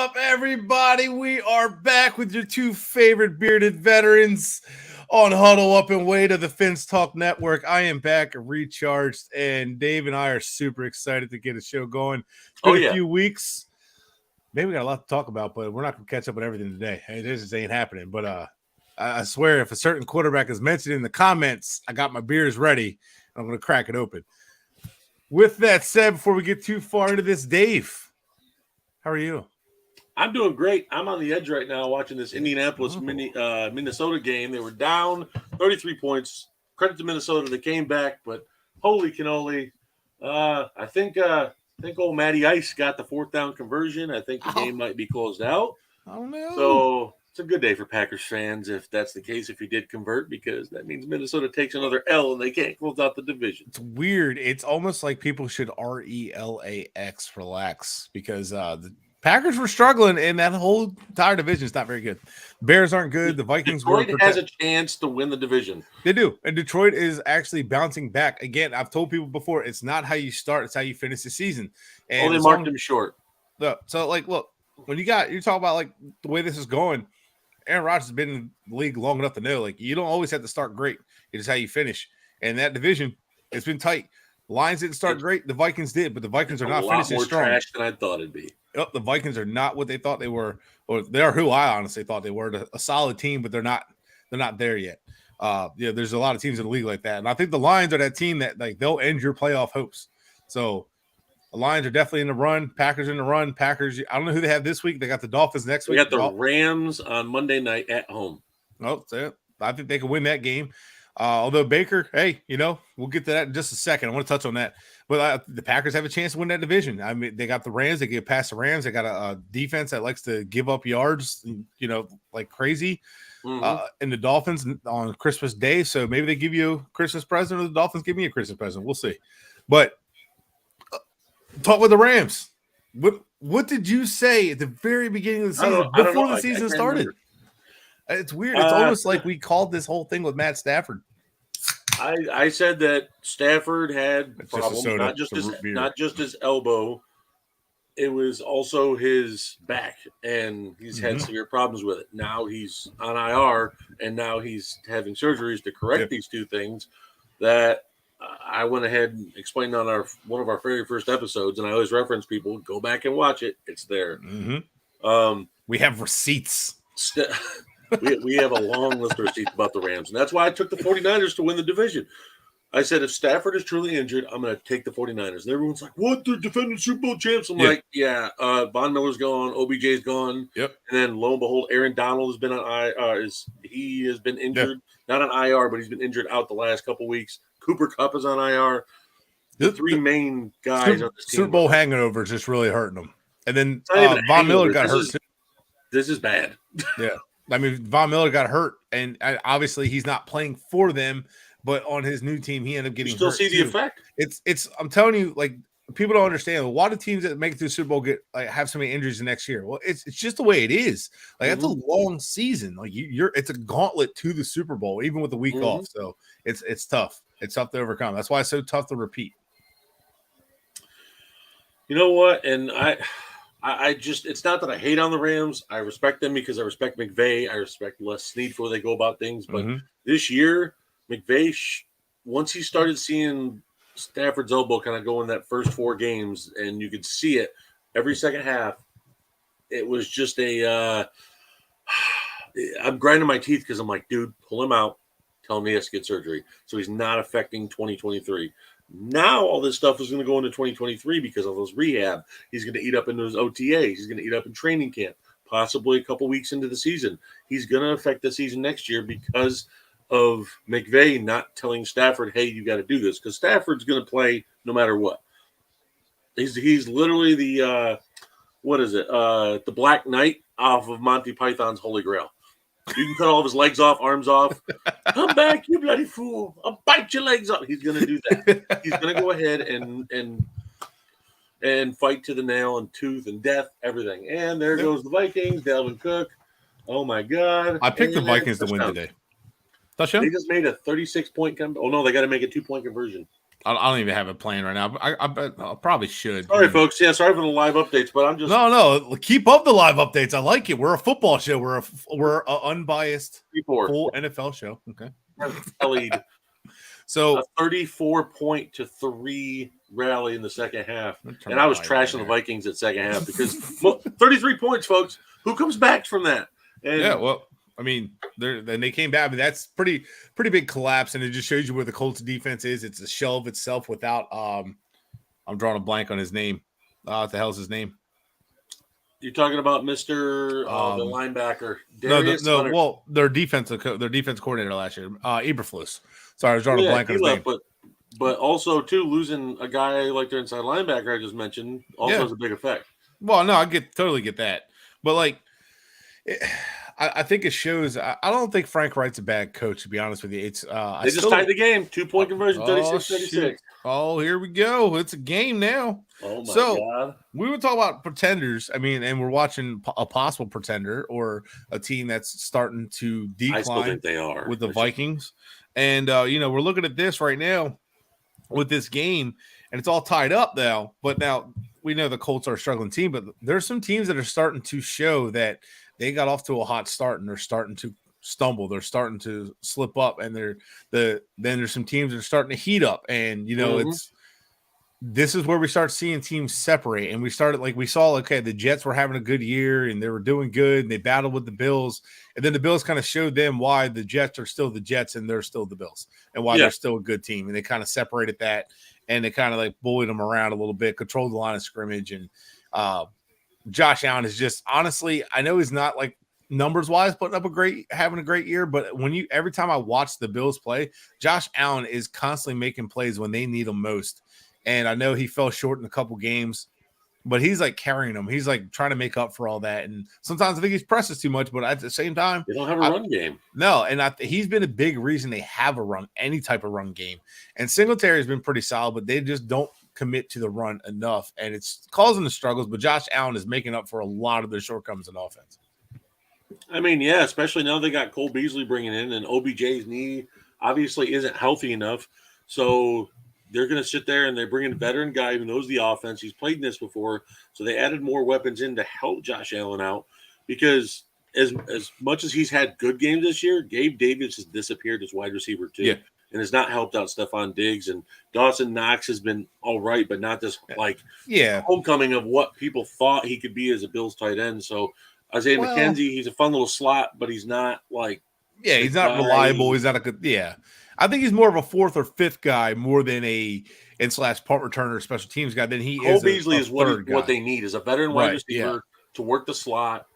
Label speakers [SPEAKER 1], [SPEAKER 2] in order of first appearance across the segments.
[SPEAKER 1] up, everybody? We are back with your two favorite bearded veterans on Huddle Up and WAIT of the Fins Talk Network. I am back and recharged, and Dave and I are super excited to get a show going. It's been a few weeks. Maybe we got a lot to talk about, but we're not going to catch up on everything today. Hey, this just ain't happening. But I swear, if a certain quarterback is mentioned in the comments, I got my beers ready. I'm going to crack it open. With that said, before we get too far into this, Dave, how are you?
[SPEAKER 2] I'm doing great. I'm on the edge right now watching this Indianapolis Minnesota game. They were down 33 points. Credit to Minnesota. They came back, but holy cannoli. I think old Matty Ice got the fourth down conversion. I think the game might be closed out.
[SPEAKER 1] Oh, no.
[SPEAKER 2] So it's a good day for Packers fans if that's the case, if he did convert, because that means Minnesota takes another L and they can't close out the division.
[SPEAKER 1] It's weird. It's almost like people should relax, because the Packers were struggling, and that whole entire division is not very good. Bears aren't good. The Vikings
[SPEAKER 2] Detroit has a chance to win the division.
[SPEAKER 1] They do, and Detroit is actually bouncing back. Again, I've told people before, it's not how you start, it's how you finish the season. And
[SPEAKER 2] they marked him short.
[SPEAKER 1] Look, when you talk about like the way this is going, Aaron Rodgers has been in the league long enough to know, like, you don't always have to start great. It is how you finish. And that division, it's been tight. Lions didn't start great. The Vikings did, but the Vikings are not finishing strong.
[SPEAKER 2] Trash than I thought it'd be.
[SPEAKER 1] The Vikings are not what they thought they were, or they are who I honestly thought they were. A solid team, but they're not there yet. There's a lot of teams in the league like that, and I think the Lions are that team that, like, they'll end your playoff hopes. So the Lions are definitely in the run. Packers in the run. Packers, I don't know who they have this week. They got the Dolphins next week.
[SPEAKER 2] We got the Rams on Monday night at home.
[SPEAKER 1] Oh, I think they can win that game. Although Baker, hey, we'll get to that in just a second. I want to touch on that. But the Packers have a chance to win that division. I mean, they got the Rams. They get past the Rams. They got a defense that likes to give up yards, like crazy. And the Dolphins on Christmas Day. So maybe they give you a Christmas present, or the Dolphins give me a Christmas present. We'll see. But talk with the Rams. What did you say at the very beginning of the season, before the season started? Remember. It's weird. It's almost like we called this whole thing with Matt Stafford.
[SPEAKER 2] I said that Stafford had problems, not just his elbow. It was also his back, and he's had severe problems with it. Now he's on IR, and now he's having surgeries to correct these two things that I went ahead and explained on one of our very first episodes, and I always reference people, go back and watch it. It's there.
[SPEAKER 1] We have receipts.
[SPEAKER 2] We have a long list of receipts about the Rams, and that's why I took the 49ers to win the division. I said, if Stafford is truly injured, I'm going to take the 49ers. And everyone's like, what? They're defending Super Bowl champs. I'm like, Von Miller's gone. OBJ's gone.
[SPEAKER 1] Yep.
[SPEAKER 2] And then, lo and behold, Aaron Donald has been on he has been injured. Not on IR, but he's been injured out the last couple weeks. Cooper Kupp is on IR. The three main guys on this team.
[SPEAKER 1] Super Bowl hangover is just really hurting them. And then Von Miller got hurt too.
[SPEAKER 2] This is bad.
[SPEAKER 1] Yeah. I mean, Von Miller got hurt, and obviously he's not playing for them, but on his new team, he ended up getting hurt.
[SPEAKER 2] You still see the effect.
[SPEAKER 1] It's. I'm telling you, like, people don't understand. Why do teams that make it to the Super Bowl have so many injuries the next year? Well, it's just the way it is. Like, that's a long season. Like, it's a gauntlet to the Super Bowl, even with the week off. So it's tough. It's tough to overcome. That's why it's so tough to repeat.
[SPEAKER 2] You know what? And I just, it's not that I hate on the Rams. I respect them because I respect McVay. I respect Les Snead for the way they go about things. But this year, McVay, once he started seeing Stafford's elbow kind of go in that first 4 games, and you could see it every second half, it was just I'm grinding my teeth because I'm like, dude, pull him out. Tell him he has to get surgery. So he's not affecting 2023. Now all this stuff is going to go into 2023 because of those rehab. He's going to eat up into his OTAs. He's going to eat up in training camp, possibly a couple weeks into the season. He's going to affect the season next year because of McVay not telling Stafford, hey, you got to do this, because Stafford's going to play no matter what. He's literally the the Black Knight off of Monty Python's Holy Grail. You can cut all of his legs off, arms off. Come back, you bloody fool! I'll bite your legs off. He's going to do that. He's going to go ahead and fight to the nail and tooth and death, everything. And there goes the Vikings, Dalvin Cook. Oh my God!
[SPEAKER 1] I picked the Vikings to win today. Touchdown?
[SPEAKER 2] They just made a 36-point. Oh no, they got to make a 2-point conversion.
[SPEAKER 1] I don't even have it playing right now. But I bet I probably should.
[SPEAKER 2] Sorry, folks. Yeah, sorry for the live updates, but I'm just
[SPEAKER 1] no. Keep up the live updates. I like it. We're a football show. We're a unbiased full NFL show. Okay.
[SPEAKER 2] Tallied
[SPEAKER 1] So
[SPEAKER 2] a 34-3 rally in the second half, and I was trashing the Vikings at second half because 33 points, folks. Who comes back from that? And
[SPEAKER 1] yeah, well, I mean, they came back. I mean, that's pretty big collapse, and it just shows you where the Colts defense is. It's a shell of itself without. I'm drawing a blank on his name. What the hell's his name?
[SPEAKER 2] You're talking about Mr. The linebacker. Darius
[SPEAKER 1] no.
[SPEAKER 2] Leonard.
[SPEAKER 1] Well, their defense coordinator last year, Eberflus. Sorry, I was drawing a blank on his name.
[SPEAKER 2] But also too, losing a guy like their inside linebacker I just mentioned also has a big effect.
[SPEAKER 1] Well, no, I totally get that, but like. I think it shows. I don't think Frank Wright's a bad coach, to be honest with you. It's
[SPEAKER 2] they just tied the game, 2-point conversion, 36-36.
[SPEAKER 1] Oh, here we go. It's a game now.
[SPEAKER 2] Oh my God.
[SPEAKER 1] We would talk about pretenders. I mean, and we're watching a possible pretender or a team that's starting to decline. I
[SPEAKER 2] still think they are
[SPEAKER 1] with the Vikings. And we're looking at this right now with this game, and it's all tied up now. But now we know the Colts are a struggling team, but there's some teams that are starting to show that they got off to a hot start and they're starting to stumble. They're starting to slip up, and then there's some teams that are starting to heat up. And this is where we start seeing teams separate. And we saw the Jets were having a good year and they were doing good and they battled with the Bills. And then the Bills kind of showed them why the Jets are still the Jets and they're still the Bills and why they're still a good team. And they kind of separated that and they kind of like bullied them around a little bit, controlled the line of scrimmage. And Josh Allen is just, honestly, I know he's not like numbers wise putting up having a great year, but every time I watch the Bills play, Josh Allen is constantly making plays when they need him most. And I know he fell short in a couple games, but he's like carrying them. He's like trying to make up for all that. And sometimes I think he's presses too much, but at the same time,
[SPEAKER 2] they don't have a run game.
[SPEAKER 1] No, and he's been a big reason they have any type of run game. And Singletary has been pretty solid, but they just don't commit to the run enough, and it's causing the struggles. But Josh Allen is making up for a lot of their shortcomings in offense.
[SPEAKER 2] I mean, yeah, especially now they got Cole Beasley bringing in, and OBJ's knee obviously isn't healthy enough, so they're going to sit there and they bring in a veteran guy who knows the offense. He's played this before, so they added more weapons in to help Josh Allen out because as much as he's had good games this year, Gabe Davis has disappeared as wide receiver too.
[SPEAKER 1] Yeah.
[SPEAKER 2] And has not helped out Stephon Diggs, and Dawson Knox has been all right, but not this homecoming of what people thought he could be as a Bills tight end. So Isaiah McKenzie, he's a fun little slot, but he's not like
[SPEAKER 1] he's not reliable. He's not a good I think he's more of a fourth or fifth guy more than a punt returner, special teams guy than he
[SPEAKER 2] Cole
[SPEAKER 1] is.
[SPEAKER 2] Beasley is what they need is a veteran wide receiver to work the slot,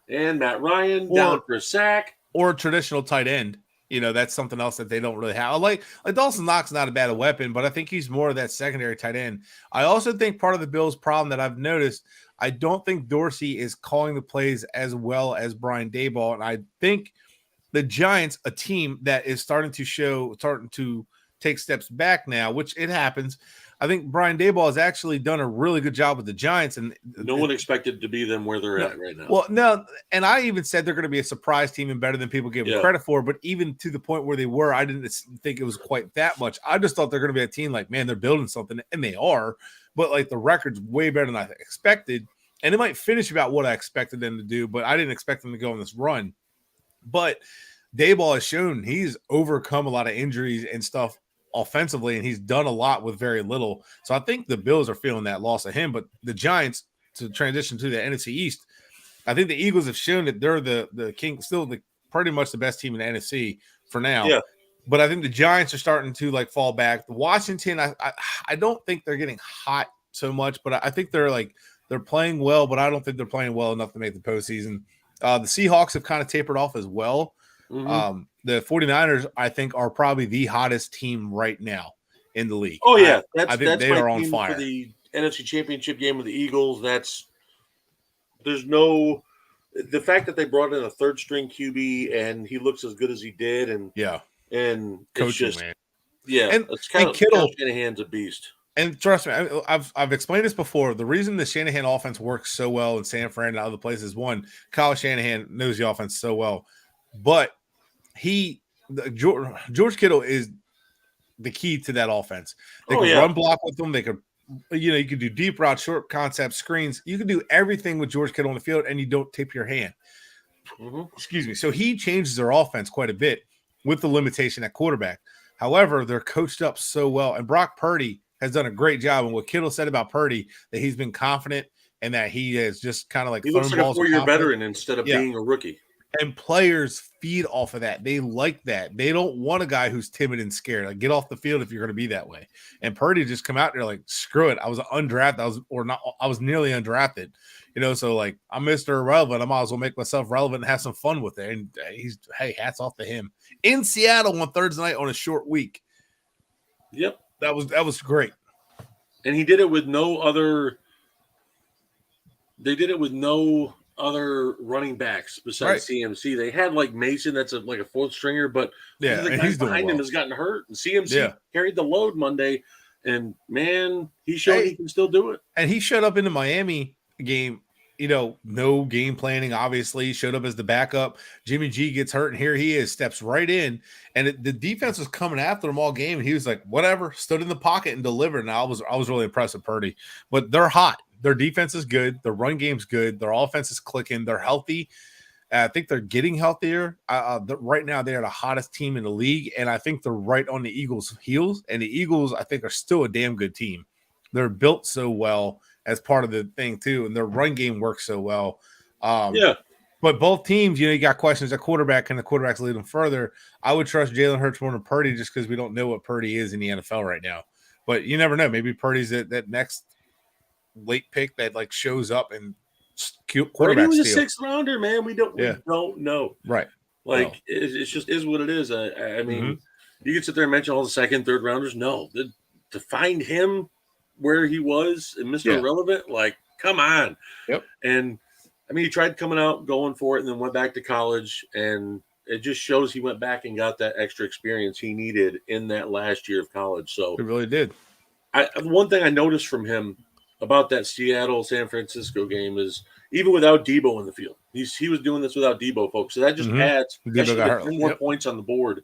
[SPEAKER 2] and Matt Ryan down for a sack
[SPEAKER 1] or a traditional tight end. That's something else that they don't really have. Like Dawson Knox, not a bad weapon, but I think he's more of that secondary tight end. I also think part of the Bills' problem that I've noticed, I don't think Dorsey is calling the plays as well as Brian Daboll, and I think the Giants, a team that is starting to take steps back now, which it happens. I think Brian Daboll has actually done a really good job with the Giants, and
[SPEAKER 2] no one expected to be them where they're at right now.
[SPEAKER 1] Well, no, and I even said they're going to be a surprise team and better than people give them credit for. But even to the point where they were, I didn't think it was quite that much. I just thought they're going to be a team like, man, they're building something, and they are. But like the record's way better than I expected, and it might finish about what I expected them to do. But I didn't expect them to go on this run. But Daboll has shown he's overcome a lot of injuries and stuff offensively, and he's done a lot with very little. So I think the Bills are feeling that loss of him. But the Giants, to transition to the NFC East, I think the Eagles have shown that they're the king, still pretty much the best team in the NFC for now.
[SPEAKER 2] Yeah.
[SPEAKER 1] But I think the Giants are starting to like fall back. The Washington, I don't think they're getting hot so much, but I think they're playing well, but I don't think they're playing well enough to make the postseason. The Seahawks have kind of tapered off as well.
[SPEAKER 2] Mm-hmm.
[SPEAKER 1] The 49ers, I think, are probably the hottest team right now in the league.
[SPEAKER 2] Oh, yeah.
[SPEAKER 1] I think they are on fire.
[SPEAKER 2] For the NFC Championship game with the Eagles, the fact that they brought in a third string QB and he looks as good as he did. And
[SPEAKER 1] coaching,
[SPEAKER 2] it's just,
[SPEAKER 1] man.
[SPEAKER 2] Yeah.
[SPEAKER 1] And
[SPEAKER 2] it's kind of
[SPEAKER 1] Kittle,
[SPEAKER 2] Shanahan's a beast.
[SPEAKER 1] And trust me, I've explained this before. The reason the Shanahan offense works so well in San Fran and other places, one, Kyle Shanahan knows the offense so well. But George Kittle is the key to that offense. They
[SPEAKER 2] Oh,
[SPEAKER 1] could
[SPEAKER 2] yeah.
[SPEAKER 1] run block with them. They could, you could do deep route, short concept, screens. You can do everything with George Kittle on the field, and you don't tip your hand. Excuse me. So he changes their offense quite a bit with the limitation at quarterback. However, they're coached up so well, and Brock Purdy has done a great job. And what Kittle said about Purdy, that he's been confident and that he is just kind of like
[SPEAKER 2] He
[SPEAKER 1] throwing
[SPEAKER 2] looks like a
[SPEAKER 1] balls with
[SPEAKER 2] 4-year
[SPEAKER 1] confidence.
[SPEAKER 2] veteran instead of
[SPEAKER 1] Yeah.
[SPEAKER 2] being a rookie.
[SPEAKER 1] And players feed off of that. They like that. They don't want a guy who's timid and scared. Like, get off the field if you're going to be that way. And Purdy just come out there like, screw it. I was undrafted. I was nearly undrafted. So like, I'm Mr. Irrelevant. I might as well make myself relevant and have some fun with it. And hats off to him. In Seattle on Thursday night on a short week.
[SPEAKER 2] Yep.
[SPEAKER 1] That was great.
[SPEAKER 2] And he did it with no other. They did it with no other running backs besides CMC. They had like Mason, that's like a fourth stringer, but
[SPEAKER 1] yeah,
[SPEAKER 2] the guy behind him has gotten hurt. And CMC carried the load Monday, and man, he showed he can still do it.
[SPEAKER 1] And he showed up in the Miami game. No game planning, obviously. Showed up as the backup. Jimmy G gets hurt, and here he is, steps right in. And the defense was coming after him all game, and he was like, whatever, stood in the pocket and delivered. And I was really impressed with Purdy. But they're hot. Their defense is good. Their run game's good. Their offense is clicking. They're healthy. I think they're getting healthier. Right now, they are the hottest team in the league, and I think they're right on the Eagles' heels. And the Eagles, I think, are still a damn good team. They're built so well as part of the thing too, and their run game works so well. But both teams, you got questions at quarterback. Can the quarterbacks lead them further? I would trust Jalen Hurts more than Purdy just because we don't know what Purdy is in the NFL right now. But you never know. Maybe Purdy's that next late pick that like shows up and quarterback
[SPEAKER 2] was
[SPEAKER 1] steal.
[SPEAKER 2] a 6th rounder, man. We don't know.
[SPEAKER 1] Right.
[SPEAKER 2] Like it's just is what it is. I mean, you can sit there and mention all the 2nd, 3rd rounders. No, to find him where he was and Mr. Irrelevant, like, come on.
[SPEAKER 1] Yep.
[SPEAKER 2] And I mean, he tried coming out, going for it, and then went back to college, and it just shows he went back and got that extra experience he needed in that last year of college. So
[SPEAKER 1] it really did.
[SPEAKER 2] One thing I noticed from him about that Seattle-San Francisco game is even without Debo in the field, he was doing this without Debo, folks. So that just adds 10 more points on the board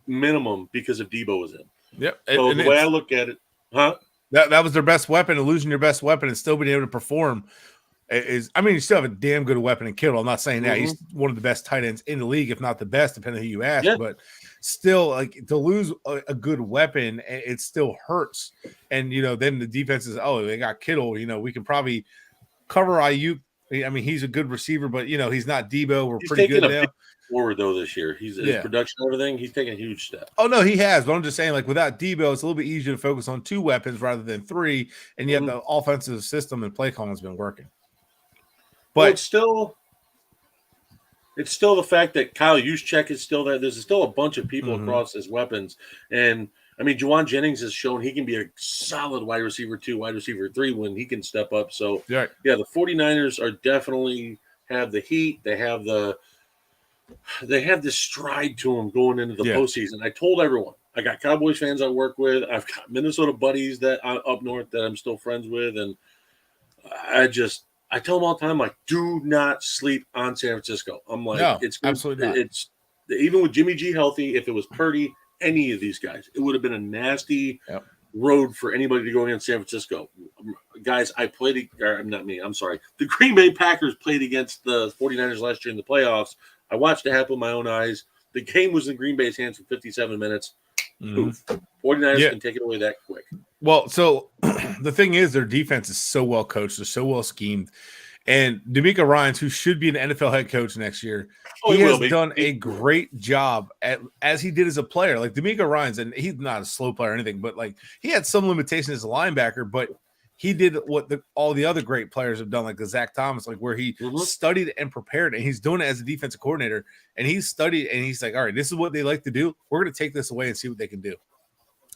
[SPEAKER 2] minimum because of Debo was in.
[SPEAKER 1] Yep.
[SPEAKER 2] So the way I look at it,
[SPEAKER 1] that was their best weapon, and losing your best weapon and still being able to perform is, I mean, you still have a damn good weapon in Kittle. I'm not saying that. He's one of the best tight ends in the league, if not the best, depending on who you ask. But still, like, to lose a good weapon, it still hurts. And, then the defense is, they got Kittle. We can probably cover Ayuk. I mean, he's a good receiver, but, he's not Debo. We're pretty good now.
[SPEAKER 2] Forward though this year, his production, everything, he's taking a huge step.
[SPEAKER 1] Oh no, he has. But I'm just saying, like, without Debo, it's a little bit easier to focus on 2 weapons rather than 3, and yet the offensive system and play calling has been working. But
[SPEAKER 2] it's still the fact that Kyle Juszczyk is still there. There's still a bunch of people across his weapons, and I mean, Juwan Jennings has shown he can be a solid wide receiver 2, wide receiver 3 when he can step up. So the 49ers are definitely have the heat. They have this stride to them going into the postseason. I told everyone, I got Cowboys fans I work with. I've got Minnesota buddies that up north that I'm still friends with. And I tell them all the time, like, do not sleep on San Francisco. I'm like, it's absolutely not. It's even with Jimmy G healthy, if it was Purdy, any of these guys, it would have been a nasty road for anybody to go against San Francisco. Guys, I'm sorry. The Green Bay Packers played against the 49ers last year in the playoffs. I watched it happen with my own eyes. The game was in Green Bay's hands for 57 minutes. 49ers can take it away that quick.
[SPEAKER 1] Well, so the thing is, their defense is so well coached. They're so well schemed. And D'Amico Ryans, who should be an NFL head coach next year, he has done a great job as he did as a player. Like D'Amico Ryans, and he's not a slow player or anything, but like he had some limitations as a linebacker, but he did what all the other great players have done, like the Zach Thomas, like where he studied and prepared, and he's doing it as a defensive coordinator. And he's studied, and he's like, all right, this is what they like to do. We're going to take this away and see what they can do.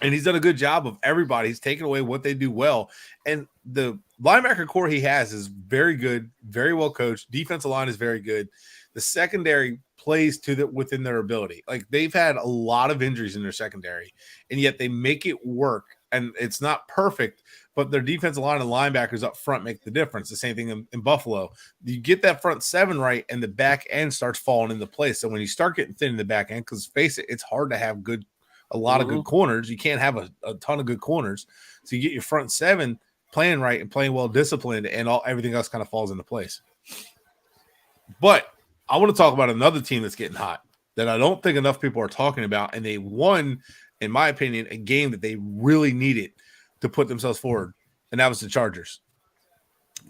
[SPEAKER 1] And he's done a good job of everybody. He's taken away what they do well. And the linebacker core he has is very good, very well coached. Defensive line is very good. The secondary plays within their ability. Like they've had a lot of injuries in their secondary, and yet they make it work. And it's not perfect, but their defensive line and linebackers up front make the difference. The same thing in Buffalo. You get that front 7 right, and the back end starts falling into place. So when you start getting thin in the back end, because face it, it's hard to have good a lot of good corners. You can't have a ton of good corners. So you get your front seven playing right and playing well disciplined, and everything else kind of falls into place. But I want to talk about another team that's getting hot that I don't think enough people are talking about, and they won, in my opinion, a game that they really needed to put themselves forward, and that was the Chargers.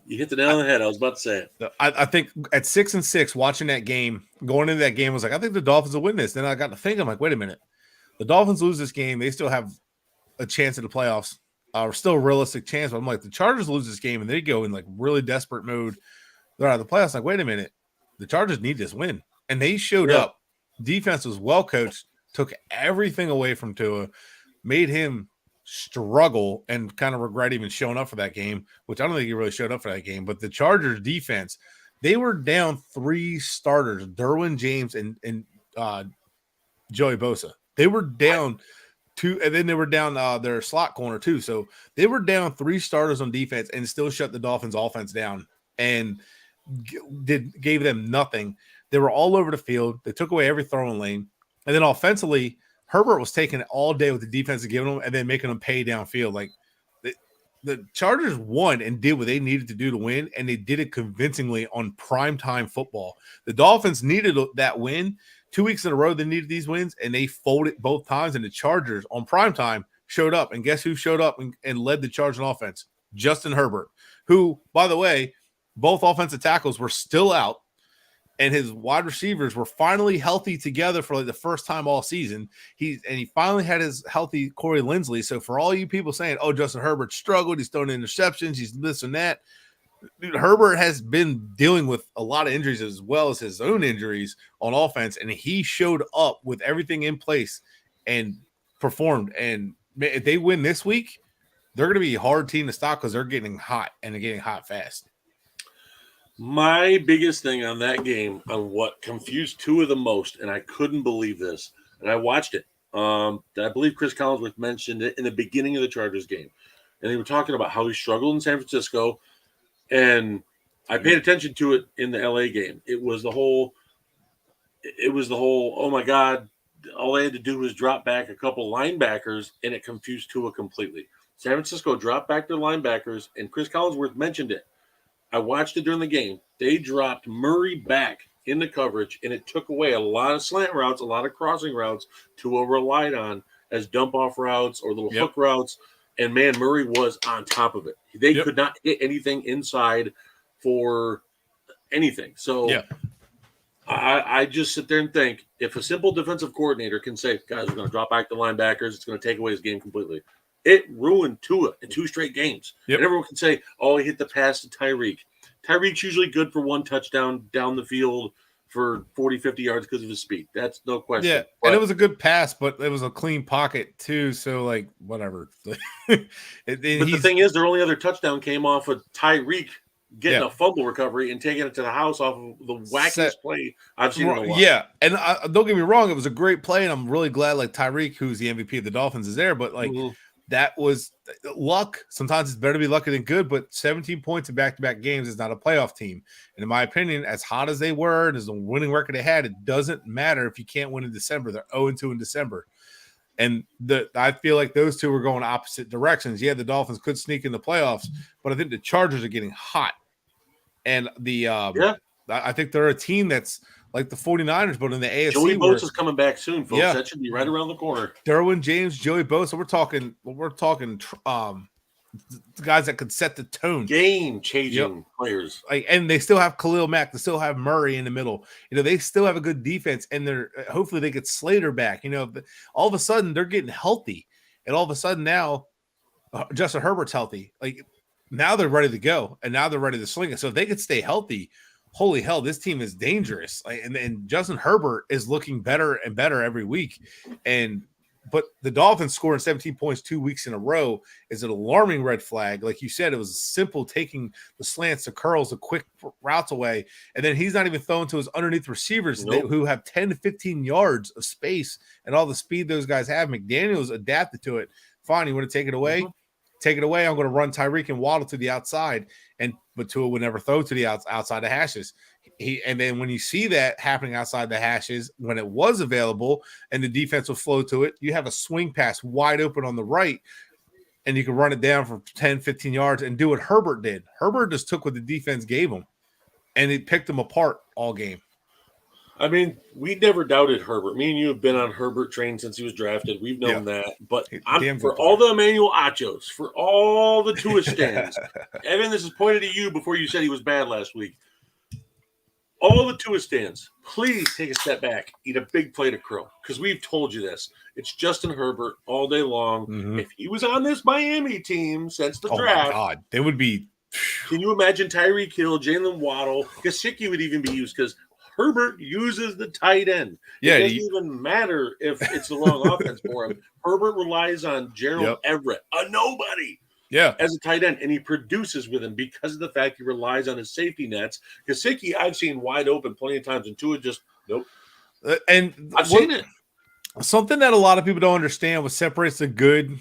[SPEAKER 2] You hit the nail on the head. I was about to say it.
[SPEAKER 1] I think at 6-6, watching that game, going into that game, was like, I think the Dolphins will win this. Then I got to think, I'm like, wait a minute. The Dolphins lose this game. They still have a chance at the playoffs, or still a realistic chance. But I'm like, the Chargers lose this game, and they go in like really desperate mode. They're out of the playoffs. Like, wait a minute. The Chargers need this win. And they showed up. Defense was well coached, took everything away from Tua, made him struggle and kind of regret even showing up for that game, which I don't think he really showed up for that game. But the Chargers defense, they were down 3 starters, Derwin James and Joey Bosa. They were down 2, and then they were down their slot corner too. So they were down 3 starters on defense and still shut the Dolphins offense down and gave them nothing. They were all over the field. They took away every throwing lane. And then offensively, Herbert was taking it all day with the defense giving them and then making them pay downfield. Like the Chargers won and did what they needed to do to win, and they did it convincingly on primetime football. The Dolphins needed that win. 2 weeks in a row, they needed these wins, and they folded both times. And the Chargers on primetime showed up. And guess who showed up and led the Chargers offense? Justin Herbert, who, by the way, both offensive tackles were still out. And his wide receivers were finally healthy together for like the first time all season. He finally had his healthy Corey Linsley. So for all you people saying, "Oh, Justin Herbert struggled, he's throwing interceptions, he's this and that," dude, Herbert has been dealing with a lot of injuries as well as his own injuries on offense, and he showed up with everything in place and performed. And if they win this week, they're going to be a hard team to stop because they're getting hot and they're getting hot fast.
[SPEAKER 2] My biggest thing on that game, on what confused Tua the most, and I couldn't believe this, and I watched it. I believe Chris Collinsworth mentioned it in the beginning of the Chargers game, and they were talking about how he struggled in San Francisco, and I paid attention to it in the LA game. It was the whole, oh my God, all they had to do was drop back a couple linebackers, and it confused Tua completely. San Francisco dropped back their linebackers, and Chris Collinsworth mentioned it. I watched it during the game. They dropped Murray back in the coverage, and it took away a lot of slant routes, a lot of crossing routes Tua relied on as dump-off routes or little hook routes. And, man, Murray was on top of it. They could not hit anything inside for anything. So I just sit there and think, if a simple defensive coordinator can say, guys, we're going to drop back the linebackers, it's going to take away his game completely. It ruined Tua in 2 straight games. And everyone can say, oh, he hit the pass to Tyreek. Tyreek's usually good for 1 touchdown down the field for 40, 50 yards because of his speed. That's no question.
[SPEAKER 1] Yeah, and it was a good pass, but it was a clean pocket too. So, like, whatever.
[SPEAKER 2] But the thing is, their only other touchdown came off of Tyreek getting a fumble recovery and taking it to the house off of the wackiest play I've seen in a while.
[SPEAKER 1] Yeah, and don't get me wrong, it was a great play, and I'm really glad, like, Tyreek, who's the MVP of the Dolphins, is there. But, like, that was luck. Sometimes it's better to be lucky than good, but 17 points in back-to-back games is not a playoff team. And in my opinion, as hot as they were and as the winning record they had, it doesn't matter if you can't win in December. They're 0-2 in December. And I feel like those two were going opposite directions. Yeah, the Dolphins could sneak in the playoffs, but I think the Chargers are getting hot. And I think they're a team that's like the 49ers, but in the AFC.
[SPEAKER 2] Joey Bosa is coming back soon, folks. That should be right around the corner.
[SPEAKER 1] Derwin James, Joey Bosa. We're talking guys that could set the tone.
[SPEAKER 2] Game-changing players.
[SPEAKER 1] Like, and they still have Khalil Mack. They still have Murray in the middle. You know, they still have a good defense, and they're hopefully they get Slater back. You know, all of a sudden they're getting healthy, and all of a sudden now Justin Herbert's healthy. Like, now they're ready to go, and now they're ready to sling it. So if they could stay healthy, holy hell, this team is dangerous. And Justin Herbert is looking better and better every week. But the Dolphins scoring 17 points 2 weeks in a row is an alarming red flag. Like you said, it was simple taking the slants, the curls, the quick routes away. And then he's not even throwing to his underneath receivers who have 10 to 15 yards of space and all the speed those guys have. McDaniels adapted to it. Fine, you want to take it away? take it away. I'm going to run Tyreek and Waddle to the outside, but Tua would never throw to the outside the hashes. And then when you see that happening outside the hashes, when it was available and the defense will flow to it, you have a swing pass wide open on the right, and you can run it down for 10, 15 yards and do what Herbert did. Herbert just took what the defense gave him, and it picked them apart all game.
[SPEAKER 2] I mean, we never doubted Herbert. Me and you have been on Herbert train since he was drafted. We've known that. But for all the Emmanuel Achos, for all the Tua stands, Evan, this is pointed at you before you said he was bad last week. All the Tua stands, please take a step back, eat a big plate of crow, because we've told you this. It's Justin Herbert all day long. Mm-hmm. If he was on this Miami team since the draft,
[SPEAKER 1] my God, they would be.
[SPEAKER 2] Can you imagine Tyreek Hill, Jalen Waddle? Gesicki would even be used because Herbert uses the tight end.
[SPEAKER 1] Yeah,
[SPEAKER 2] it doesn't even matter if it's the wrong offense for him. Herbert relies on Gerald Everett, a nobody, as a tight end, and he produces with him because of the fact he relies on his safety nets. Gesicki, I've seen wide open plenty of times, and Tua just nope.
[SPEAKER 1] And
[SPEAKER 2] I've seen it.
[SPEAKER 1] Something that a lot of people don't understand what separates the good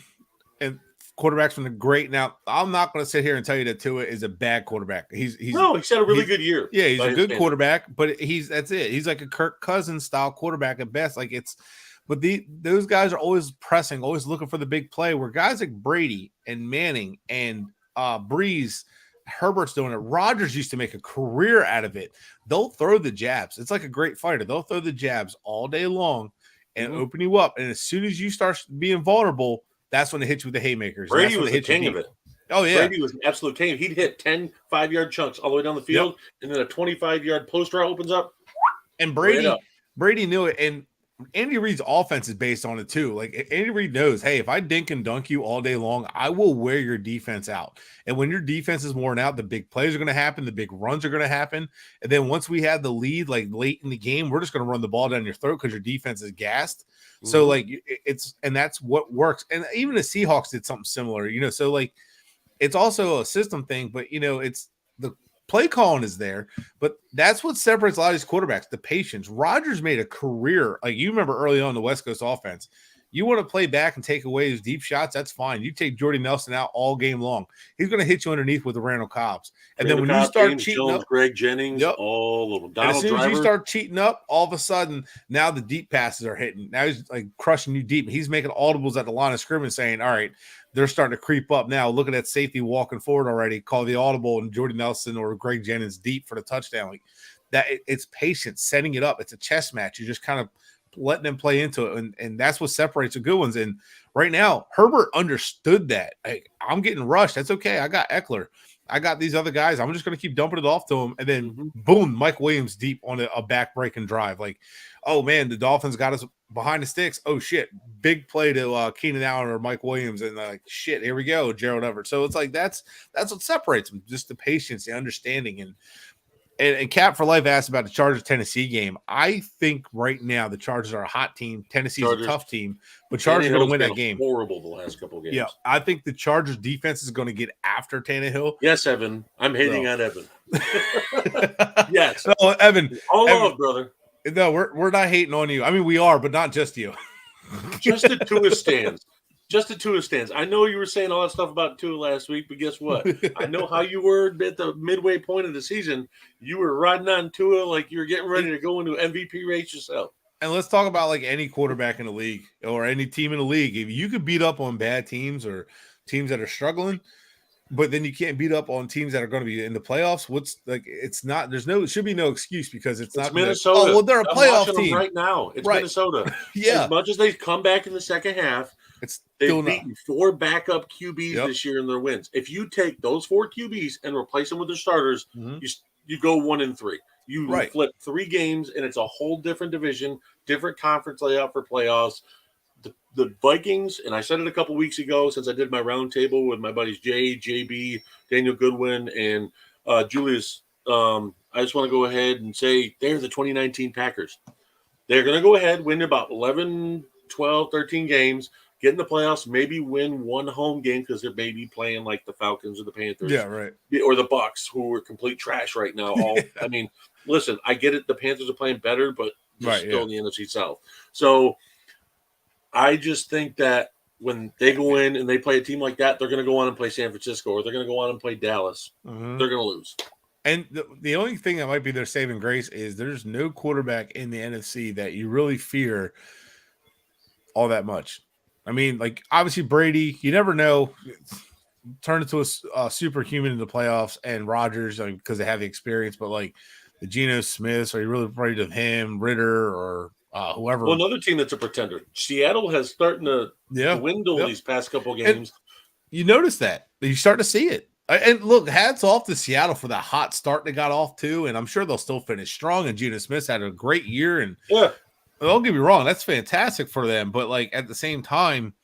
[SPEAKER 1] and quarterbacks from the great. Now, I'm not going to sit here and tell you that Tua is a bad quarterback. He's
[SPEAKER 2] he had a really good year.
[SPEAKER 1] Yeah, he's a good quarterback, but that's it. He's like a Kirk Cousins style quarterback at best. But those guys are always pressing, always looking for the big play. Where guys like Brady and Manning and Breeze, Herbert's doing it. Rodgers used to make a career out of it. They'll throw the jabs. It's like a great fighter. They'll throw the jabs all day long and open you up. And as soon as you start being vulnerable, that's when they hit you with the haymakers.
[SPEAKER 2] Brady was the king of it.
[SPEAKER 1] Oh, yeah.
[SPEAKER 2] Brady was an absolute king. He'd hit 10 5-yard chunks all the way down the field, and then a 25-yard post route opens up.
[SPEAKER 1] And Brady knew it. And Andy Reid's offense is based on it, too. Like, Andy Reid knows, hey, if I dink and dunk you all day long, I will wear your defense out. And when your defense is worn out, the big plays are going to happen. The big runs are going to happen. And then once we have the lead, like, late in the game, we're just going to run the ball down your throat because your defense is gassed. So, like, and that's what works. And even the Seahawks did something similar, so, like, it's also a system thing, but, it's the play calling is there, but that's what separates a lot of these quarterbacks, the patience. Rodgers made a career. Like, you remember early on the West Coast offense, you want to play back and take away his deep shots, that's fine. You take Jordy Nelson out all game long. He's going to hit you underneath with the Randall Cobbs. And then when you start cheating up,
[SPEAKER 2] Greg Jennings, all of them.
[SPEAKER 1] And as soon as you start cheating up, all of a sudden, now the deep passes are hitting. Now he's like crushing you deep. He's making audibles at the line of scrimmage saying, all right, they're starting to creep up now. Look at that safety walking forward already. Call the audible and Jordy Nelson or Greg Jennings deep for the touchdown. Like that, it's patience, setting it up. It's a chess match. You're just kind of letting them play into it, and that's what separates the good ones. And right now, Herbert understood that. Like, I'm getting rushed. That's okay. I got Eckler. I got these other guys. I'm just going to keep dumping it off to him, and then boom, Mike Williams deep on a back-breaking drive. Like, oh, man, the Dolphins got us behind the sticks. Oh, shit, big play to Keenan Allen or Mike Williams, and like, shit, here we go, Gerald Everett. So it's like that's what separates them, just the patience, the understanding. And Cap for Life asked about the Chargers-Tennessee game. I think right now the Chargers are a hot team. Tennessee's a tough team, but Chargers are going to win that game.
[SPEAKER 2] Horrible the last couple of games.
[SPEAKER 1] Yeah, I think the Chargers defense is going to get after Tannehill.
[SPEAKER 2] Yes, Evan. I'm hating on Evan. Yes.
[SPEAKER 1] No, Evan.
[SPEAKER 2] All love, brother.
[SPEAKER 1] No, we're not hating on you. I mean, we are, but not just you.
[SPEAKER 2] Just the Tua stands. Just the Tua stands. I know you were saying all that stuff about Tua last week, but guess what? I know how you were at the midway point of the season. You were riding on Tua like you were getting ready to go into MVP race yourself.
[SPEAKER 1] And let's talk about like any quarterback in the league or any team in the league. If you could beat up on bad teams or teams that are struggling, but then you can't beat up on teams that are going to be in the playoffs, it should be no excuse because it's not
[SPEAKER 2] Minnesota.
[SPEAKER 1] They're a playoff team
[SPEAKER 2] right now. It's Minnesota.
[SPEAKER 1] Yeah.
[SPEAKER 2] As much as they come back in the second half, they've beaten 4 backup QBs this year in their wins. If you take those 4 QBs and replace them with their starters, you go 1-3. You flip 3 games, and it's a whole different division, different conference layout for playoffs. The Vikings, and I said it a couple weeks ago since I did my roundtable with my buddies Jay, JB, Daniel Goodwin, and Julius. I just want to go ahead and say they're the 2019 Packers. They're going to go ahead, win about 11, 12, 13 games, get in the playoffs, maybe win 1 home game because they're maybe playing like the Falcons or the Panthers.
[SPEAKER 1] Yeah, right.
[SPEAKER 2] Or the Bucks, who are complete trash right now. I mean, listen, I get it. The Panthers are playing better, but they're still in the NFC South. So I just think that when they go in and they play a team like that, they're going to go on and play San Francisco, or they're going to go on and play Dallas.
[SPEAKER 1] Mm-hmm.
[SPEAKER 2] They're going to lose.
[SPEAKER 1] And the only thing that might be their saving grace is there's no quarterback in the NFC that you really fear all that much. I mean, like, obviously Brady, you never know, turn into a superhuman in the playoffs, and Rodgers, I mean, because they have the experience, but like the Geno Smiths, are you really afraid of him, Ritter, or whoever?
[SPEAKER 2] Well, another team that's a pretender. Seattle has starting to dwindle these past couple games.
[SPEAKER 1] And you notice that. You start to see it. And look, hats off to Seattle for that hot start they got off to, and I'm sure they'll still finish strong. And Geno Smith had a great year, and don't get me wrong, that's fantastic for them. But like at the same time,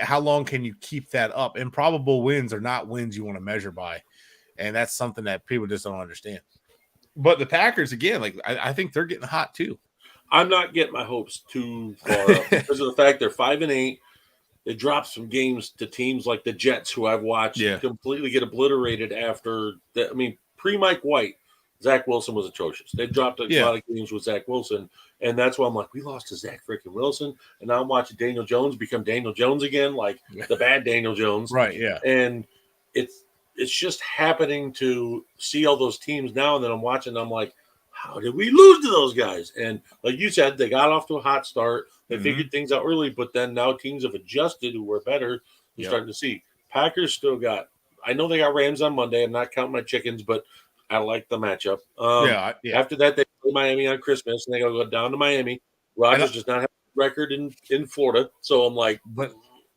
[SPEAKER 1] how long can you keep that up? Improbable wins are not wins you want to measure by, and that's something that people just don't understand. But the Packers, again, like I think they're getting hot too.
[SPEAKER 2] I'm not getting my hopes too far up because of the fact they're 5-8. They dropped some games to teams like the Jets, who I've watched completely get obliterated after that. I mean, pre-Mike White, Zach Wilson was atrocious. They dropped a lot of games with Zach Wilson, and that's why I'm like, we lost to Zach freaking Wilson, and now I'm watching Daniel Jones become Daniel Jones again, like the bad Daniel Jones.
[SPEAKER 1] Right, yeah.
[SPEAKER 2] And it's just happening to see all those teams now, and then I'm watching, I'm like, how did we lose to those guys? And like you said, they got off to a hot start. They figured things out early, but then now teams have adjusted who were better. You're starting to see. Packers still got – I know they got Rams on Monday. I'm not counting my chickens, but I like the matchup. After that, they play Miami on Christmas, and they got to go down to Miami. Rodgers does not have a record in Florida, so I'm like –
[SPEAKER 1] But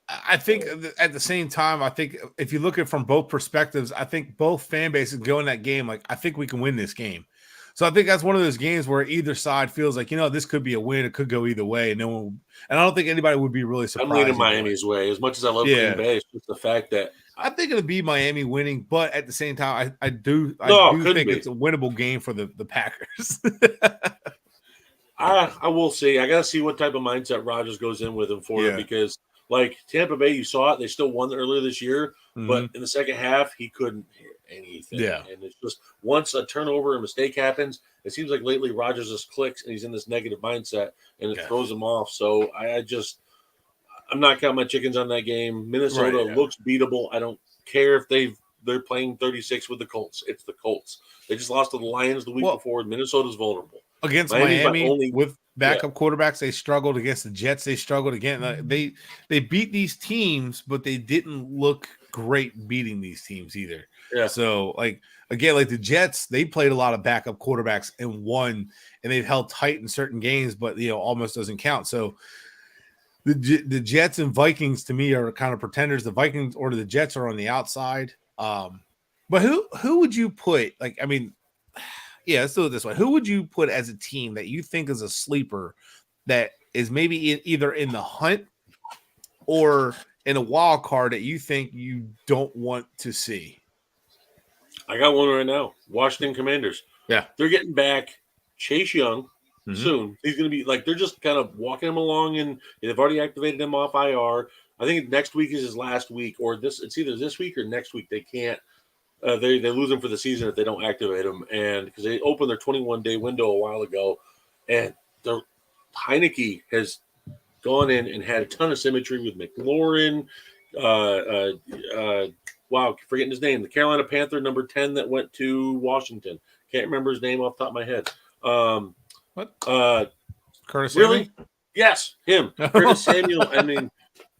[SPEAKER 1] I think at the same time, I think if you look at it from both perspectives, I think both fan bases go in that game like, I think we can win this game. So I think that's one of those games where either side feels like, this could be a win. It could go either way. And I don't think anybody would be really surprised.
[SPEAKER 2] I'm leaning Miami's way. As much as I love Green Bay, it's just the fact that
[SPEAKER 1] I think it'll be Miami winning, but at the same time, I do think it's a winnable game for the Packers.
[SPEAKER 2] I will see. I got to see what type of mindset Rodgers goes in with in Florida because, like, Tampa Bay, you saw it. They still won earlier this year, but in the second half, he couldn't hit anything.
[SPEAKER 1] Yeah.
[SPEAKER 2] And it's just once a turnover and mistake happens, it seems like lately Rodgers just clicks and he's in this negative mindset and it throws him off. So I'm not counting my chickens on that game. Minnesota looks beatable. I don't care if they're playing 36 with the Colts. It's the Colts. They just lost to the Lions the week before. Minnesota's vulnerable.
[SPEAKER 1] Against Miami with backup quarterbacks, they struggled. Against the Jets, they struggled again. They beat these teams, but they didn't look great beating these teams either. Yeah. So, like, again, like the Jets, they played a lot of backup quarterbacks and won, and they've held tight in certain games, but almost doesn't count. So the Jets and Vikings to me are kind of pretenders. The Vikings or the Jets are on the outside. But who would you put? Like, I mean, let's do it this way. Who would you put as a team that you think is a sleeper that is maybe either in the hunt or in a wild card that you think you don't want to see?
[SPEAKER 2] I got one right now. Washington Commanders.
[SPEAKER 1] Yeah.
[SPEAKER 2] They're getting back Chase Young soon. He's going to be like, they're just kind of walking him along, and they've already activated him off IR. I think next week is his last week, or it's either this week or next week. They can't. They lose him for the season if they don't activate him, and because they opened their 21-day window a while ago, and Heineke has gone in and had a ton of symmetry with McLaurin. Wow, forgetting his name. The Carolina Panther, number 10, that went to Washington. Can't remember his name off the top of my head.
[SPEAKER 1] What? Curtis
[SPEAKER 2] really?
[SPEAKER 1] Samuel?
[SPEAKER 2] Yes, him. Curtis Samuel. I mean,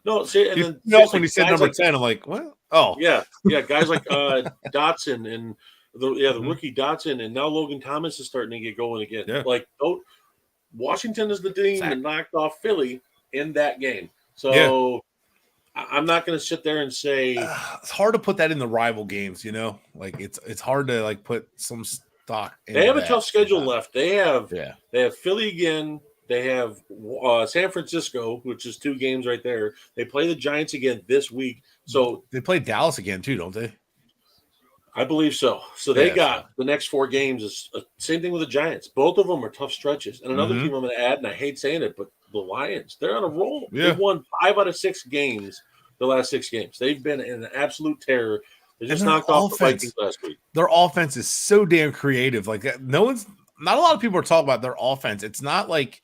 [SPEAKER 2] no. See, and then
[SPEAKER 1] when he said number 10, I'm like, what? Oh,
[SPEAKER 2] yeah. Guys like Dotson and the rookie Dotson, and now Logan Thomas is starting to get going again.
[SPEAKER 1] Yeah.
[SPEAKER 2] Like, Washington is the team that knocked off Philly in that game. So I'm not going to sit there and say
[SPEAKER 1] it's hard to put that in the rival games. Like it's hard to like put some stock.
[SPEAKER 2] They have a tough schedule left. They have Philly again. They have San Francisco, which is 2 games right there. They play the Giants again this week. So
[SPEAKER 1] they play Dallas again too, don't they?
[SPEAKER 2] I believe so. So they got the next 4 games. Is same thing with the Giants. Both of them are tough stretches. And another team I'm going to add, and I hate saying it, but the Lions, they're on a roll. Yeah. They've won 5 out of 6 games the last 6 games. They've been in an absolute terror. They just knocked off the Vikings last week.
[SPEAKER 1] Their offense is so damn creative. Like not a lot of people are talking about their offense. It's not like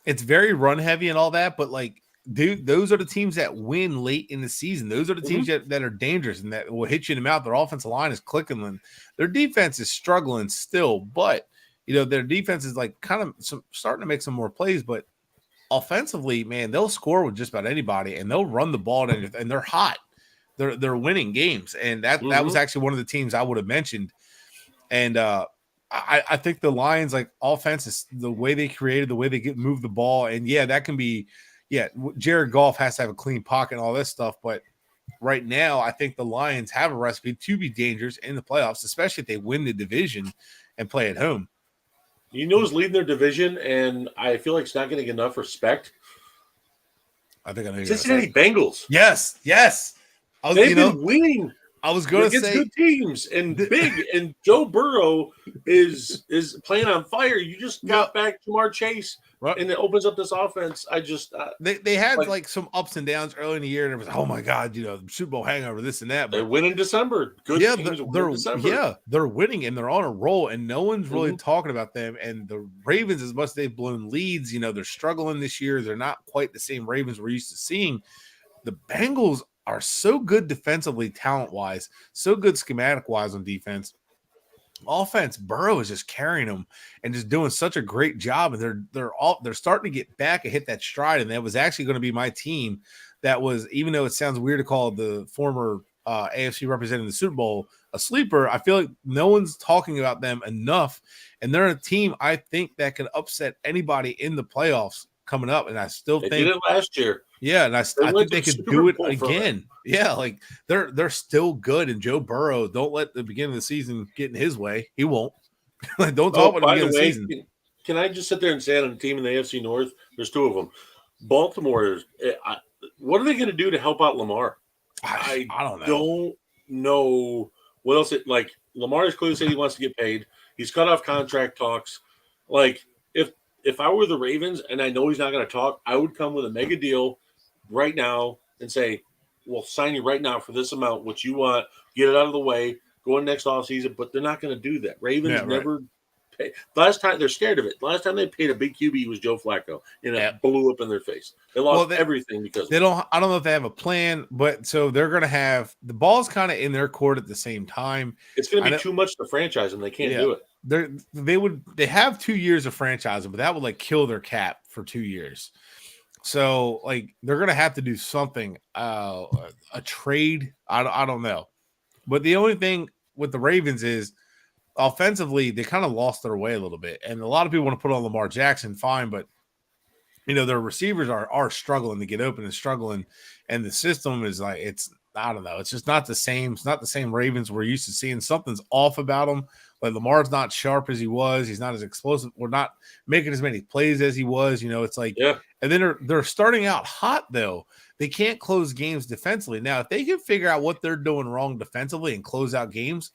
[SPEAKER 1] it's very run heavy and all that, but like dude, those are the teams that win late in the season. Those are the teams that are dangerous and that will hit you in the mouth. Their offensive line is clicking, and their defense is struggling still, but their defense is like kind of starting to make some more plays. But offensively, man, they'll score with just about anybody, and they'll run the ball, and they're hot. They're winning games, and that was actually one of the teams I would have mentioned. And I think the Lions, like, offense is the way they created, the way they move the ball, and that can be, Jared Goff has to have a clean pocket and all this stuff, but right now I think the Lions have a recipe to be dangerous in the playoffs, especially if they win the division and play at home.
[SPEAKER 2] Who's leading their division, and I feel like it's not getting enough respect.
[SPEAKER 1] I think I know
[SPEAKER 2] Cincinnati Bengals.
[SPEAKER 1] Yes.
[SPEAKER 2] They've been winning.
[SPEAKER 1] I was going to say
[SPEAKER 2] good teams and big, and Joe Burrow is playing on fire. You just got back Jamar Chase, and it opens up this offense.
[SPEAKER 1] They had like some ups and downs early in the year, and it was oh my god, Super Bowl hangover, this and that.
[SPEAKER 2] But they win in December. Good teams win in December.
[SPEAKER 1] They're winning and they're on a roll, and no one's really talking about them. And the Ravens, as much as they've blown leads, they're struggling this year. They're not quite the same Ravens we're used to seeing. The Bengals are so good defensively, talent-wise, so good schematic-wise on defense. Offense, Burrow is just carrying them and just doing such a great job. And they're starting to get back and hit that stride. And that was actually going to be my team. That was, even though it sounds weird to call the former AFC representing the Super Bowl a sleeper, I feel like no one's talking about them enough. And they're a team I think that can upset anybody in the playoffs coming up. And I still think
[SPEAKER 2] they did it last year.
[SPEAKER 1] Yeah, and I think they could do it again. Yeah, like they're still good. And Joe Burrow, don't let the beginning of the season get in his way. He won't. Don't talk about the beginning of the season.
[SPEAKER 2] Can I just sit there and say on a team in the AFC North, there's two of them. Baltimore is. What are they going to do to help out Lamar?
[SPEAKER 1] I don't know.
[SPEAKER 2] Don't know what else. Lamar has clearly said he wants to get paid. He's cut off contract talks. Like if I were the Ravens and I know he's not going to talk, I would come with a mega deal right now and say, we'll sign you right now for this amount, what you want, get it out of the way, go in next offseason. But they're not going to do that. Ravens never pay. Last time, they're scared of it. Last time they paid a big QB was Joe Flacco, and it blew up in their face. They lost everything because
[SPEAKER 1] they don't. I don't know if they have a plan, but so they're going to have the ball's kind of in their court at the same time.
[SPEAKER 2] It's going to be too much to franchise, and they can't do it.
[SPEAKER 1] They have 2 years of franchising, but that would kill their cap for 2 years. So they're gonna have to do something, a trade. I don't know, but the only thing with the Ravens is offensively they kind of lost their way a little bit, and a lot of people want to put on Lamar Jackson, fine, but their receivers are struggling to get open and struggling, and the system is I don't know. It's just not the same. It's not the same Ravens we're used to seeing. Something's off about them. Like Lamar's not sharp as he was. He's not as explosive. We're not making as many plays as he was. It's and then they're starting out hot though. They can't close games defensively. Now, if they can figure out what they're doing wrong defensively and close out games,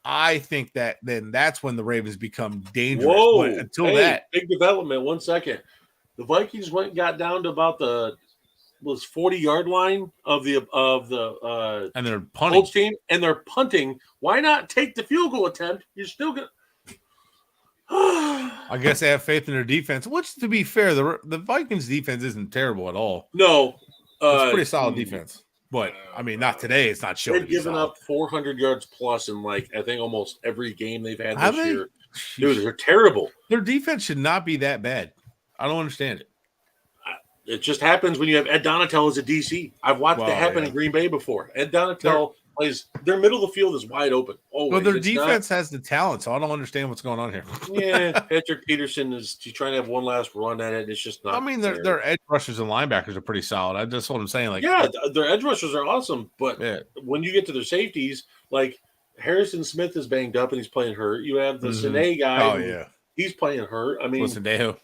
[SPEAKER 1] I think that then that's when the Ravens become dangerous.
[SPEAKER 2] Whoa!
[SPEAKER 1] But until that,
[SPEAKER 2] big development. 1 second, the Vikings got down to about the 40-yard line of the
[SPEAKER 1] and they're punting
[SPEAKER 2] team, and they're punting. Why not take the field goal attempt? You're still gonna.
[SPEAKER 1] I guess they have faith in their defense. Which, to be fair, the Vikings defense isn't terrible at all.
[SPEAKER 2] No,
[SPEAKER 1] it's pretty solid defense. But I mean, not today. It's not showing.
[SPEAKER 2] They've given up 400 yards plus in I think almost every game they've had this year. Dude, they're terrible.
[SPEAKER 1] Their defense should not be that bad. I don't understand it.
[SPEAKER 2] It just happens when you have Ed Donatel as a DC. I've watched it happen in Green Bay before. Ed Donatel plays – their middle of the field is wide open. Always.
[SPEAKER 1] Well, their defense has the talent, so I don't understand what's going on here.
[SPEAKER 2] Yeah, Patrick Peterson is trying to have one last run at it. It's just not –
[SPEAKER 1] I mean, their edge rushers and linebackers are pretty solid. That's what I'm saying.
[SPEAKER 2] Their edge rushers are awesome, but when you get to their safeties, Harrison Smith is banged up and he's playing hurt. You have the Sine guy.
[SPEAKER 1] Oh, yeah.
[SPEAKER 2] He's playing hurt. I mean –
[SPEAKER 1] Sendejo?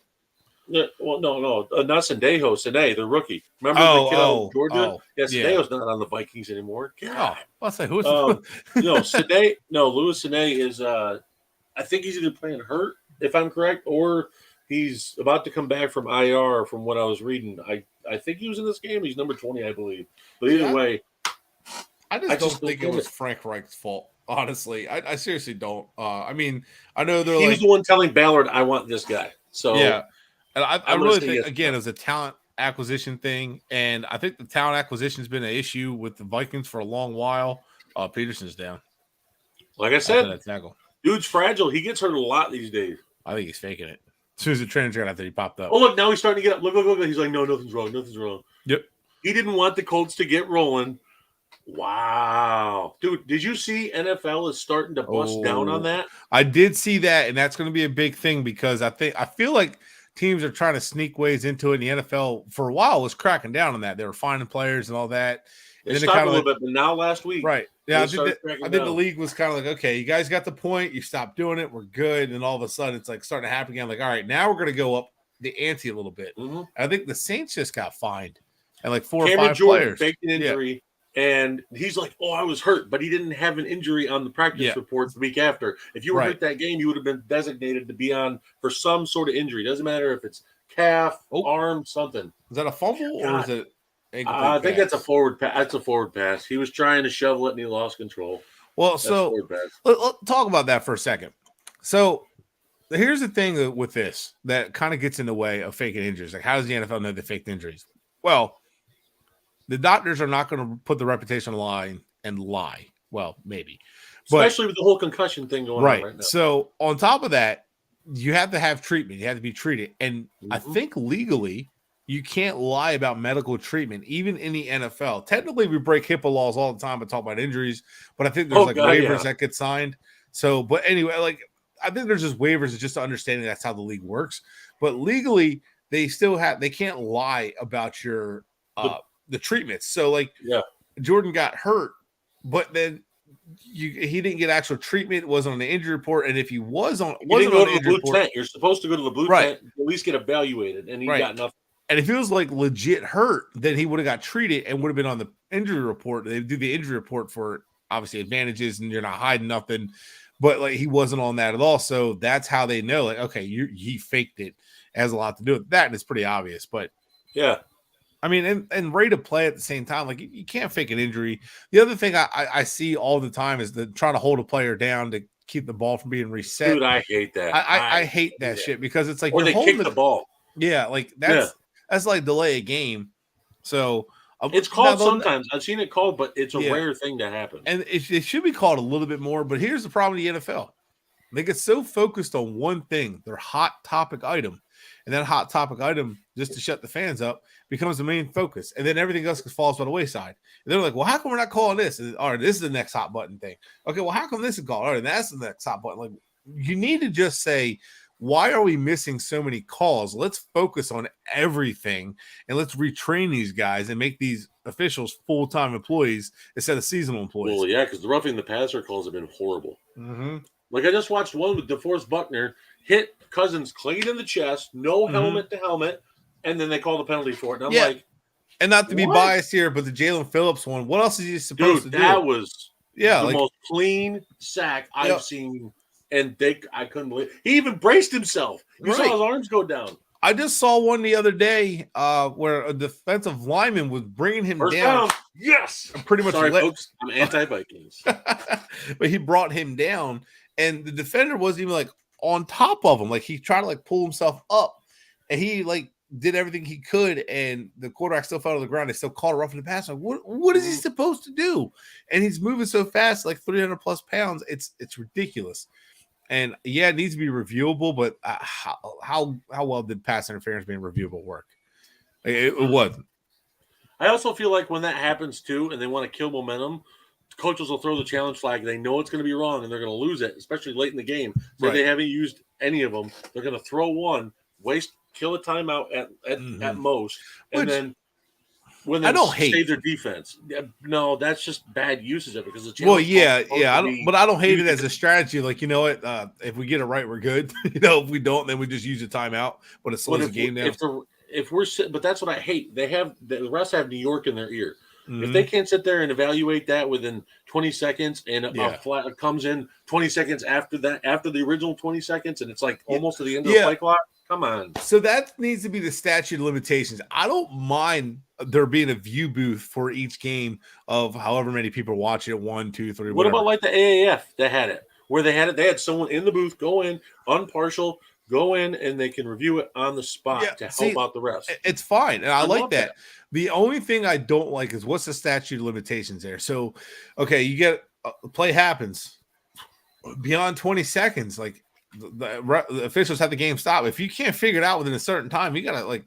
[SPEAKER 2] Well, no, not Sendejo. Sine, the rookie. Remember the kid out of Georgia? Sendejo's not on the Vikings anymore. God.
[SPEAKER 1] I'll say who's
[SPEAKER 2] Sine. No, Louis Sine is. I think he's either playing hurt, if I'm correct, or he's about to come back from IR. From what I was reading, I think he was in this game. He's number 20, I believe. But either way,
[SPEAKER 1] I just don't think it was Frank Reich's fault. Honestly, I seriously don't. I mean, I know they're
[SPEAKER 2] he was the one telling Ballard, "I want this guy." So
[SPEAKER 1] yeah. And I really think, again, it was a talent acquisition thing, and I think the talent acquisition has been an issue with the Vikings for a long while. Peterson's down.
[SPEAKER 2] Like I
[SPEAKER 1] After
[SPEAKER 2] said,
[SPEAKER 1] that tackle.
[SPEAKER 2] dude's fragile. He gets hurt a lot these days.
[SPEAKER 1] I think he's faking it. As soon as the trainer got after he popped up.
[SPEAKER 2] Oh, look, now he's starting to get up. Look. He's like, no, nothing's wrong. Nothing's wrong.
[SPEAKER 1] Yep.
[SPEAKER 2] He didn't want the Colts to get rolling. Wow. Dude, did you see NFL is starting to bust down on that?
[SPEAKER 1] I did see that, and that's going to be a big thing because I feel like teams are trying to sneak ways into it. And the NFL, for a while, was cracking down on that. They were finding players and all that.
[SPEAKER 2] They stopped a little bit, but now last week.
[SPEAKER 1] Right. Yeah, I think the league was kind of like, okay, you guys got the point. You stopped doing it. We're good. And all of a sudden, it's like starting to happen again. Like, all right, now we're going to go up the ante a little bit.
[SPEAKER 2] Mm-hmm.
[SPEAKER 1] I think the Saints just got fined and like 4
[SPEAKER 2] Cameron
[SPEAKER 1] or 5
[SPEAKER 2] Jordan
[SPEAKER 1] players.
[SPEAKER 2] faked an injury, and he's like, oh, I was hurt, but he didn't have an injury on the practice report the week after. If you were hurt that game, you would have been designated to be on for some sort of injury. Doesn't matter if it's calf, arm, something.
[SPEAKER 1] Is that a fumble or is it?
[SPEAKER 2] I think that's a forward pass. That's a forward pass. He was trying to shovel it and he lost control.
[SPEAKER 1] Well,
[SPEAKER 2] that's
[SPEAKER 1] so let's talk about that for a second. So here's the thing with this that kind of gets in the way of faking injuries. Like, how does the NFL know they faked injuries? Well, the doctors are not going to put the reputation on the line and lie. Well, maybe.
[SPEAKER 2] Especially with the whole concussion thing going on right now.
[SPEAKER 1] So on top of that, you have to have treatment. You have to be treated. And I think legally, you can't lie about medical treatment, even in the NFL. Technically, we break HIPAA laws all the time and talk about injuries, but I think there's waivers that get signed. So, but anyway, like, I think there's just waivers just to understanding that's how the league works. But legally, they can't lie about your the treatments. So, like, Jordan got hurt, but then he didn't get actual treatment. It wasn't on the injury report, and if he wasn't on the injury report,
[SPEAKER 2] tent. You're supposed to go to the blue tent, at least get evaluated, and he got nothing.
[SPEAKER 1] And if he was like legit hurt, then he would have got treated and would have been on the injury report. They do the injury report for obviously advantages, and you're not hiding nothing. But like, he wasn't on that at all, so that's how they know. Like, okay, he faked it. It has a lot to do with that, and it's pretty obvious. But
[SPEAKER 2] yeah,
[SPEAKER 1] I mean, and rate of play at the same time. Like, you can't fake an injury. The other thing I see all the time is trying to hold a player down to keep the ball from being reset.
[SPEAKER 2] Dude, I hate that.
[SPEAKER 1] I hate that shit because it's like,
[SPEAKER 2] or they kick the ball.
[SPEAKER 1] Yeah, like that's like delay a game. So
[SPEAKER 2] it's called sometimes. I've seen it called, but it's a rare thing to happen.
[SPEAKER 1] And it should be called a little bit more. But here's the problem with the NFL. They get so focused on one thing, their hot topic item. And that hot topic item, just to shut the fans up, becomes the main focus. And then everything else falls by the wayside. And they're like, well, how come we're not calling this? All right, this is the next hot button thing. Okay, well, how come this is called? All right, that's the next hot button. Like, you need to just say, why are we missing so many calls? Let's focus on everything and let's retrain these guys and make these officials full-time employees instead of seasonal employees.
[SPEAKER 2] Well, yeah, because the roughing the passer calls have been horrible.
[SPEAKER 1] Mm-hmm.
[SPEAKER 2] Like, I just watched one with DeForest Buckner hit Cousins clean in the chest, no helmet to helmet, and then they call the penalty for it. And I'm like,
[SPEAKER 1] and not to be biased here, but the Jalen Phillips one, what else is he supposed to do?
[SPEAKER 2] That was the
[SPEAKER 1] like,
[SPEAKER 2] most clean sack I've seen. And I couldn't believe it. He even braced himself. You saw his arms go down.
[SPEAKER 1] I just saw one the other day where a defensive lineman was bringing him down.
[SPEAKER 2] Yes.
[SPEAKER 1] Pretty much.
[SPEAKER 2] Sorry, folks. I'm anti-Vikings.
[SPEAKER 1] But he brought him down, and the defender wasn't even like on top of him. Like, he tried to like pull himself up, and he like did everything he could, and the quarterback still fell to the ground. They still called it roughing the passer. Like, what is he supposed to do? And he's moving so fast, like 300 plus pounds. It's ridiculous. And it needs to be reviewable, but how well did pass interference being reviewable work? It wasn't.
[SPEAKER 2] I also feel like when that happens too, and they want to kill momentum, coaches will throw the challenge flag. They know it's going to be wrong, and they're going to lose it, especially late in the game. So they haven't used any of them. They're going to throw one, kill a timeout at most, and then when they save their defense. No, that's just bad usage of it because the
[SPEAKER 1] I don't hate it as a strategy. Like, you know what? If we get it right, we're good. If we don't, then we just use a timeout. But it slows the game down.
[SPEAKER 2] But that's what I hate. They have the refs have New York in their ear. If they can't sit there and evaluate that within 20 seconds, and a flat comes in 20 seconds after the original 20 seconds, and it's like almost to the end of the play clock. Come on.
[SPEAKER 1] So that needs to be the statute of limitations. I don't mind there being a view booth for each game of however many people watch it, 1, 2, 3.
[SPEAKER 2] What about like the AAF that had it, where they had someone in the booth go in, impartial, go in and they can review it on the spot to help out the refs.
[SPEAKER 1] It's fine, and I like
[SPEAKER 2] love
[SPEAKER 1] that. The only thing I don't like is what's the statute of limitations there. So, okay, you get play happens beyond 20 seconds. Like the officials have the game stop. If you can't figure it out within a certain time, you gotta like.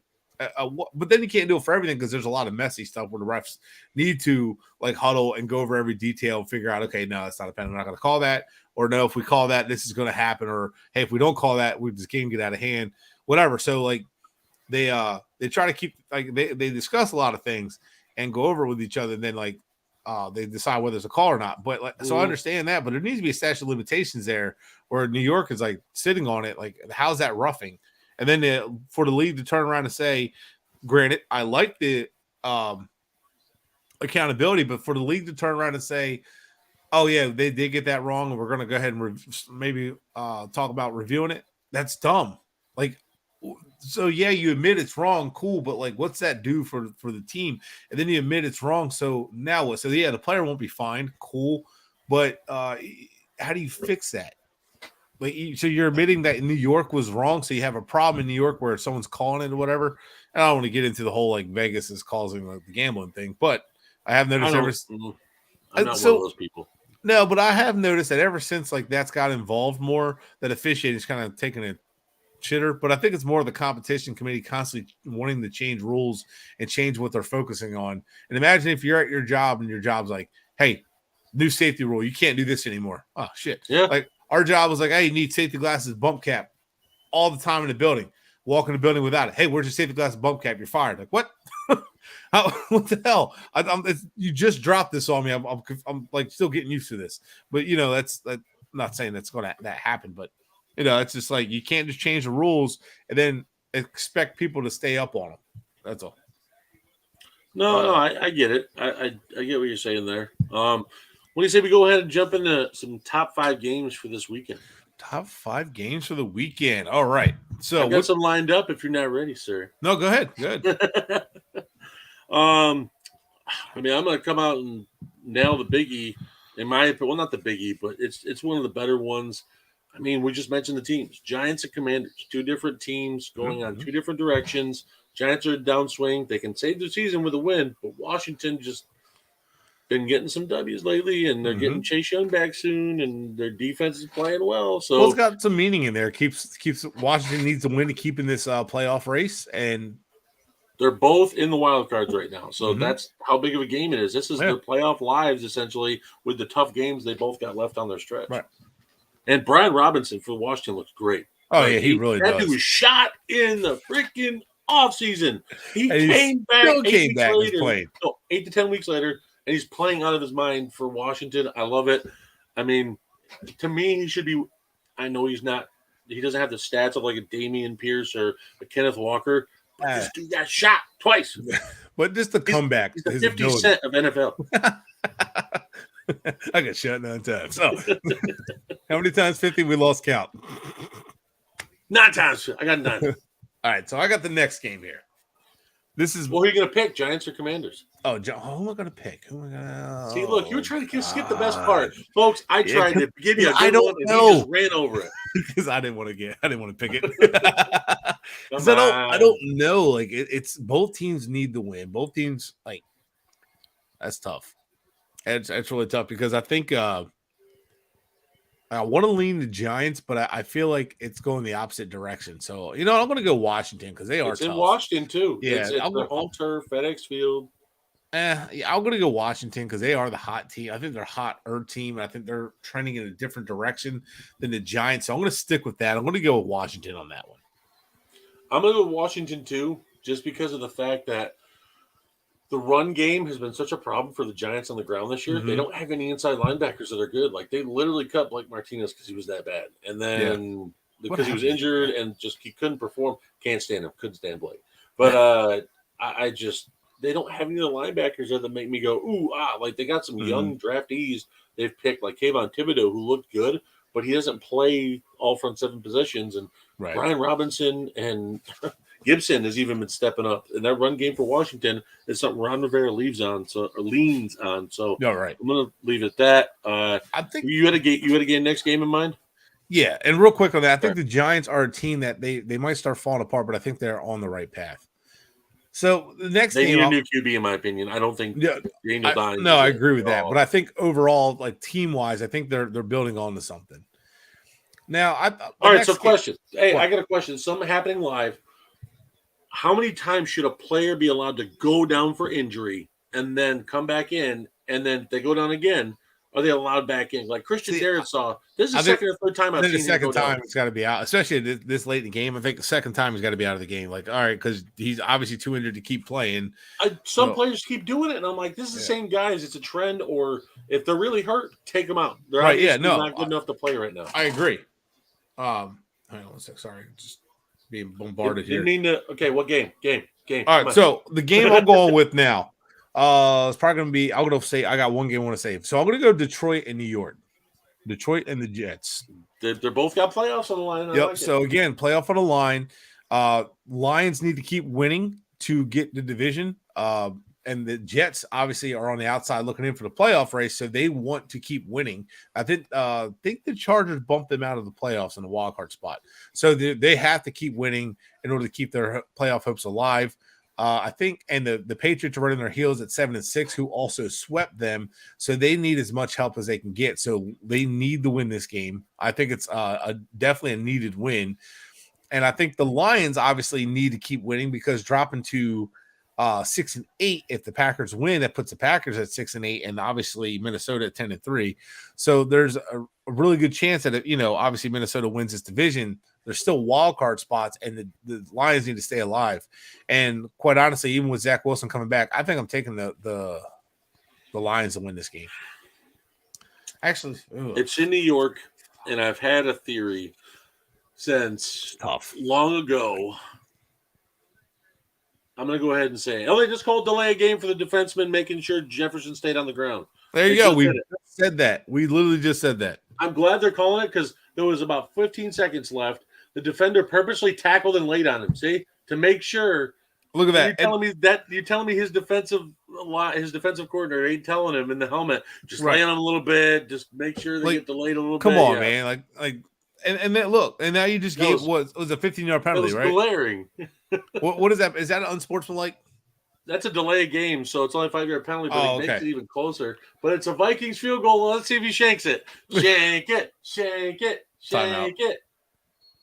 [SPEAKER 1] But then you can't do it for everything because there's a lot of messy stuff where the refs need to like huddle and go over every detail and figure out, okay, no, that's not a penalty. I'm not going to call that. Or no, if we call that, this is going to happen. Or hey, if we don't call that, this game get out of hand, whatever. So like they try to keep like they discuss a lot of things and go over with each other. And then like they decide whether it's a call or not. But like, so I understand that, but there needs to be a statute of limitations there where New York is like sitting on it. Like, how's that roughing? And then for the league to turn around and say, granted, I like the accountability, but for the league to turn around and say, oh, yeah, they did get that wrong, and we're going to go ahead and maybe talk about reviewing it, that's dumb. Like, so, yeah, you admit it's wrong, cool, but, like, what's that do for the team? And then you admit it's wrong, so now what? So, yeah, the player won't be fined, cool, but how do you fix that? Like, so you're admitting that New York was wrong, so you have a problem in New York where someone's calling it or whatever. And I don't want to get into the whole like Vegas is causing like, the gambling thing, but I have noticed
[SPEAKER 2] I'm not one of those people.
[SPEAKER 1] No, but I have noticed that ever since like that's got involved more, that officiating is kind of taking a shitter. But I think it's more of the competition committee constantly wanting to change rules and change what they're focusing on. And imagine if you're at your job and your job's like, hey, new safety rule, you can't do this anymore. Oh shit.
[SPEAKER 2] Yeah.
[SPEAKER 1] Like our job was like, hey, you need safety glasses, bump cap all the time in the building. Walk in the building without it. Hey, where's your safety glasses, bump cap? You're fired. Like, what? What the hell? You just dropped this on me. I'm like still getting used to this. But, you know, I'm not saying that's going to that happen. But, you know, it's just like you can't just change the rules and then expect people to stay up on them. That's all.
[SPEAKER 2] No, I get it. I get what you're saying there. What do you say we go ahead and jump into some top 5 games for this weekend?
[SPEAKER 1] Top 5 games for the weekend. All right. So
[SPEAKER 2] I got some lined up if you're not ready, sir.
[SPEAKER 1] No, go ahead. Good.
[SPEAKER 2] I mean, I'm going to come out and nail the biggie in my opinion. Well, not the biggie, but it's one of the better ones. I mean, we just mentioned the teams, Giants and Commanders, 2 different teams going on 2 different directions. Giants are a downswing. They can save the season with a win, but Washington just been getting some W's lately, and they're getting Chase Young back soon, and their defense is playing well. So
[SPEAKER 1] it's got some meaning in there. Keeps Washington needs to win to keep in this playoff race, and
[SPEAKER 2] they're both in the wild cards right now. So that's how big of a game it is. This is their playoff lives essentially with the tough games they both got left on their stretch.
[SPEAKER 1] Right.
[SPEAKER 2] And Brian Robinson for Washington looks great.
[SPEAKER 1] Oh yeah, he really does.
[SPEAKER 2] That dude was shot in the freaking offseason. He came back 8 to 10 weeks later. And he's playing out of his mind for Washington. I love it. I mean, to me, he should be – I know he's not – he doesn't have the stats of like a Damian Pierce or a Kenneth Walker. But this dude got shot twice.
[SPEAKER 1] But just the comeback.
[SPEAKER 2] He's the 50 Cent of NFL.
[SPEAKER 1] I got shot 9 times. So, how many times 50 we lost count?
[SPEAKER 2] 9 times. I got 9.
[SPEAKER 1] All right, so I got the next game here. This is
[SPEAKER 2] who are you going to pick, Giants or Commanders?
[SPEAKER 1] Who am I going to pick? Who am I gonna...
[SPEAKER 2] See, look, you were trying to skip the best part, folks. I tried to give you a good
[SPEAKER 1] I don't
[SPEAKER 2] one,
[SPEAKER 1] know.
[SPEAKER 2] And he just ran over it
[SPEAKER 1] because I didn't want to pick it. Because I don't know. Like it's both teams need to win. Both teams like that's tough. It's really tough because I think I want to lean the Giants, but I feel like it's going the opposite direction. So, you know, I'm going to go Washington because they are tough.
[SPEAKER 2] In Washington, too.
[SPEAKER 1] Yeah.
[SPEAKER 2] It's the home turf, FedEx Field.
[SPEAKER 1] Yeah, I'm going to go Washington because they are the hot team. I think they're a hotter team. I think they're trending in a different direction than the Giants. So I'm going to stick with that. I'm going to go with Washington on that one.
[SPEAKER 2] I'm going to go with Washington, too, just because of the fact that the run game has been such a problem for the Giants on the ground this year. They don't have any inside linebackers that are good. Like, they literally cut Blake Martinez because he was that bad. And then because he was injured and just he couldn't perform. Can't stand him. Couldn't stand Blake. But I just – they don't have any of the linebackers there that make me go, ooh, ah. Like, they got some young draftees they've picked, like Kayvon Thibodeau, who looked good, but he doesn't play all front 7 positions. And Brian Robinson and – Gibson has even been stepping up, and that run game for Washington is something Ron Rivera leans on. So I'm going to leave it at that.
[SPEAKER 1] I think
[SPEAKER 2] you had a game next game in mind.
[SPEAKER 1] Yeah, and real quick on that, I think
[SPEAKER 2] Sure.
[SPEAKER 1] the Giants are a team that they might start falling apart, but I think they're on the right path. So the next
[SPEAKER 2] They
[SPEAKER 1] game,
[SPEAKER 2] need a new QB, in my opinion. I don't think
[SPEAKER 1] yeah,
[SPEAKER 2] Daniel Dimes
[SPEAKER 1] no,
[SPEAKER 2] is
[SPEAKER 1] I
[SPEAKER 2] it
[SPEAKER 1] agree with
[SPEAKER 2] at
[SPEAKER 1] that, but
[SPEAKER 2] all.
[SPEAKER 1] I think overall, like team wise, I think they're building on to something. Now, the
[SPEAKER 2] All right, so
[SPEAKER 1] next game,
[SPEAKER 2] question. Hey, I
[SPEAKER 1] what?
[SPEAKER 2] got a question. Something happening live. How many times should a player be allowed to go down for injury and then come back in, and then they go down again? Are they allowed back in? Like Christian
[SPEAKER 1] See,
[SPEAKER 2] Darrisaw, this is the
[SPEAKER 1] I think
[SPEAKER 2] second or third time
[SPEAKER 1] I
[SPEAKER 2] I've
[SPEAKER 1] think the
[SPEAKER 2] seen him
[SPEAKER 1] second
[SPEAKER 2] go down.
[SPEAKER 1] time he's got to be out, especially this late in the game. I think the second time he's got to be out of the game. Like, all right, because he's obviously too injured to keep playing.
[SPEAKER 2] Some
[SPEAKER 1] So,
[SPEAKER 2] players keep doing it, and I'm like, this is the
[SPEAKER 1] yeah.
[SPEAKER 2] same guys. It's a trend, or if they're really hurt, take them out. They're
[SPEAKER 1] Right, yeah,
[SPEAKER 2] obviously
[SPEAKER 1] no,
[SPEAKER 2] not good enough to play right now.
[SPEAKER 1] I agree. Hang on one sec. Sorry, just being bombarded
[SPEAKER 2] Didn't
[SPEAKER 1] here.
[SPEAKER 2] mean to. Okay, what game? Game.
[SPEAKER 1] All
[SPEAKER 2] Come
[SPEAKER 1] right,
[SPEAKER 2] on.
[SPEAKER 1] so the game I'm going with now, it's probably going to be. I'm going to say I got one game I want to save, so I'm going to go Detroit and New York. Detroit and the Jets.
[SPEAKER 2] They're both got playoffs on the line. I
[SPEAKER 1] Yep.
[SPEAKER 2] like
[SPEAKER 1] So again, playoff on the line. Lions need to keep winning to get the division. And the Jets obviously are on the outside looking in for the playoff race, so they want to keep winning. I think the Chargers bumped them out of the playoffs in the wild card spot, so they have to keep winning in order to keep their playoff hopes alive. I think, and the Patriots are running their heels at 7-6, who also swept them, so they need as much help as they can get. So they need to win this game. I think it's definitely a needed win, and I think the Lions obviously need to keep winning because dropping to 6-8, if the Packers win, that puts the Packers at 6-8, and obviously Minnesota at 10-3. So there's a really good chance that if, obviously Minnesota wins this division, there's still wild card spots, and the Lions need to stay alive. And quite honestly, even with Zach Wilson coming back, I think I'm taking the Lions to win this game. Actually,
[SPEAKER 2] It's in New York, and I've had a theory since
[SPEAKER 1] tough.
[SPEAKER 2] long ago. I'm going to go ahead and say, they just called delay a game for the defenseman, making sure Jefferson stayed on the ground.
[SPEAKER 1] There you go. We said that. We literally just said that.
[SPEAKER 2] I'm glad they're calling it because there was about 15 seconds left. The defender purposely tackled and laid on him. See, to make sure.
[SPEAKER 1] Look at that.
[SPEAKER 2] You're telling me his defensive coordinator ain't telling him in the helmet, just lay on him a little bit, just make sure they get delayed a little bit.
[SPEAKER 1] Come on, man. And then look, and now you just gave what was a 15-yard penalty, right?
[SPEAKER 2] Glaring.
[SPEAKER 1] What is that? Is that unsportsmanlike?
[SPEAKER 2] That's a delay of game, so it's only a 5-yard penalty, but it makes it even closer. But it's a Vikings field goal. Let's see if he shanks it. Shank it, shank it, shank it.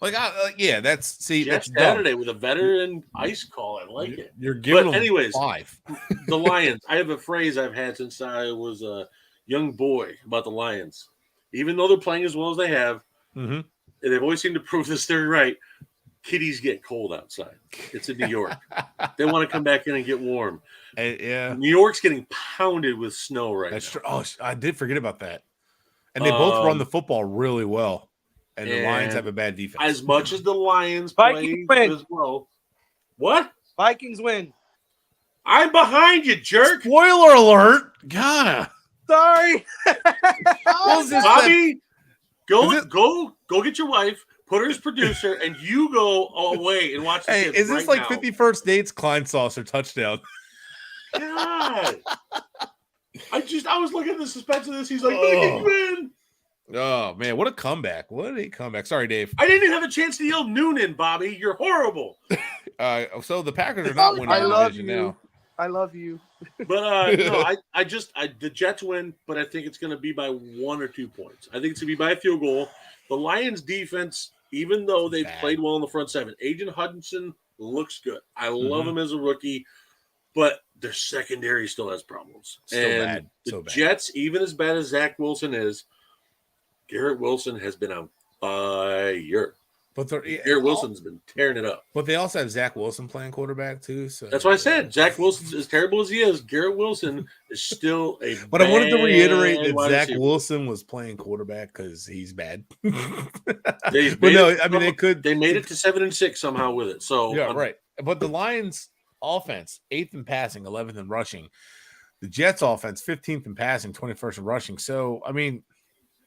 [SPEAKER 1] That's
[SPEAKER 2] Jeff Saturday with a veteran ice call. I like it.
[SPEAKER 1] You're giving them
[SPEAKER 2] anyways,
[SPEAKER 1] 5.
[SPEAKER 2] The Lions. I have a phrase I've had since I was a young boy about the Lions. Even though they're playing as well as they have, and they've always seemed to prove this theory right, kitties get cold outside. It's in New York. They want to come back in and get warm.
[SPEAKER 1] Yeah.
[SPEAKER 2] New York's getting pounded with snow right now. That's
[SPEAKER 1] true. Oh, I did forget about that. And they both run the football really well. And the Lions have a bad defense.
[SPEAKER 2] As much as the Lions play as well. What?
[SPEAKER 3] Vikings win.
[SPEAKER 2] I'm behind you, jerk.
[SPEAKER 1] Spoiler alert. God.
[SPEAKER 3] Sorry.
[SPEAKER 2] Bobby, go get your wife, put her as producer, and you go away and watch this.
[SPEAKER 1] Hey, is this like 51st Dates Klein Saucer touchdown?
[SPEAKER 2] God. I was looking at the suspense of this. He's like, Vikings win.
[SPEAKER 1] Oh, man, what a comeback. What a comeback. Sorry, Dave.
[SPEAKER 2] I didn't even have a chance to yell Noonan, Bobby. You're horrible.
[SPEAKER 1] So the Packers are not winning the division now.
[SPEAKER 3] I love you.
[SPEAKER 2] But no, the Jets win, but I think it's going to be by 1 or 2 points. I think it's going to be by a field goal. The Lions defense, even though they've played well in the front seven, Agent Hudson looks good. I love him as a rookie, but their secondary still has problems. The Jets, even as bad as Zach Wilson is, Garrett Wilson has been on fire.
[SPEAKER 1] But
[SPEAKER 2] Garrett Wilson's been tearing it up.
[SPEAKER 1] But they also have Zach Wilson playing quarterback too. So
[SPEAKER 2] that's why I said Zach Wilson, as terrible as he is, Garrett Wilson is still a.
[SPEAKER 1] But I wanted to reiterate that Zach Wilson was playing quarterback because he's bad. They made
[SPEAKER 2] it to 7-6 somehow with it. So
[SPEAKER 1] yeah, right. But the Lions' offense, 8th in passing, 11th in rushing. The Jets' offense, 15th in passing, 21st in rushing. So I mean.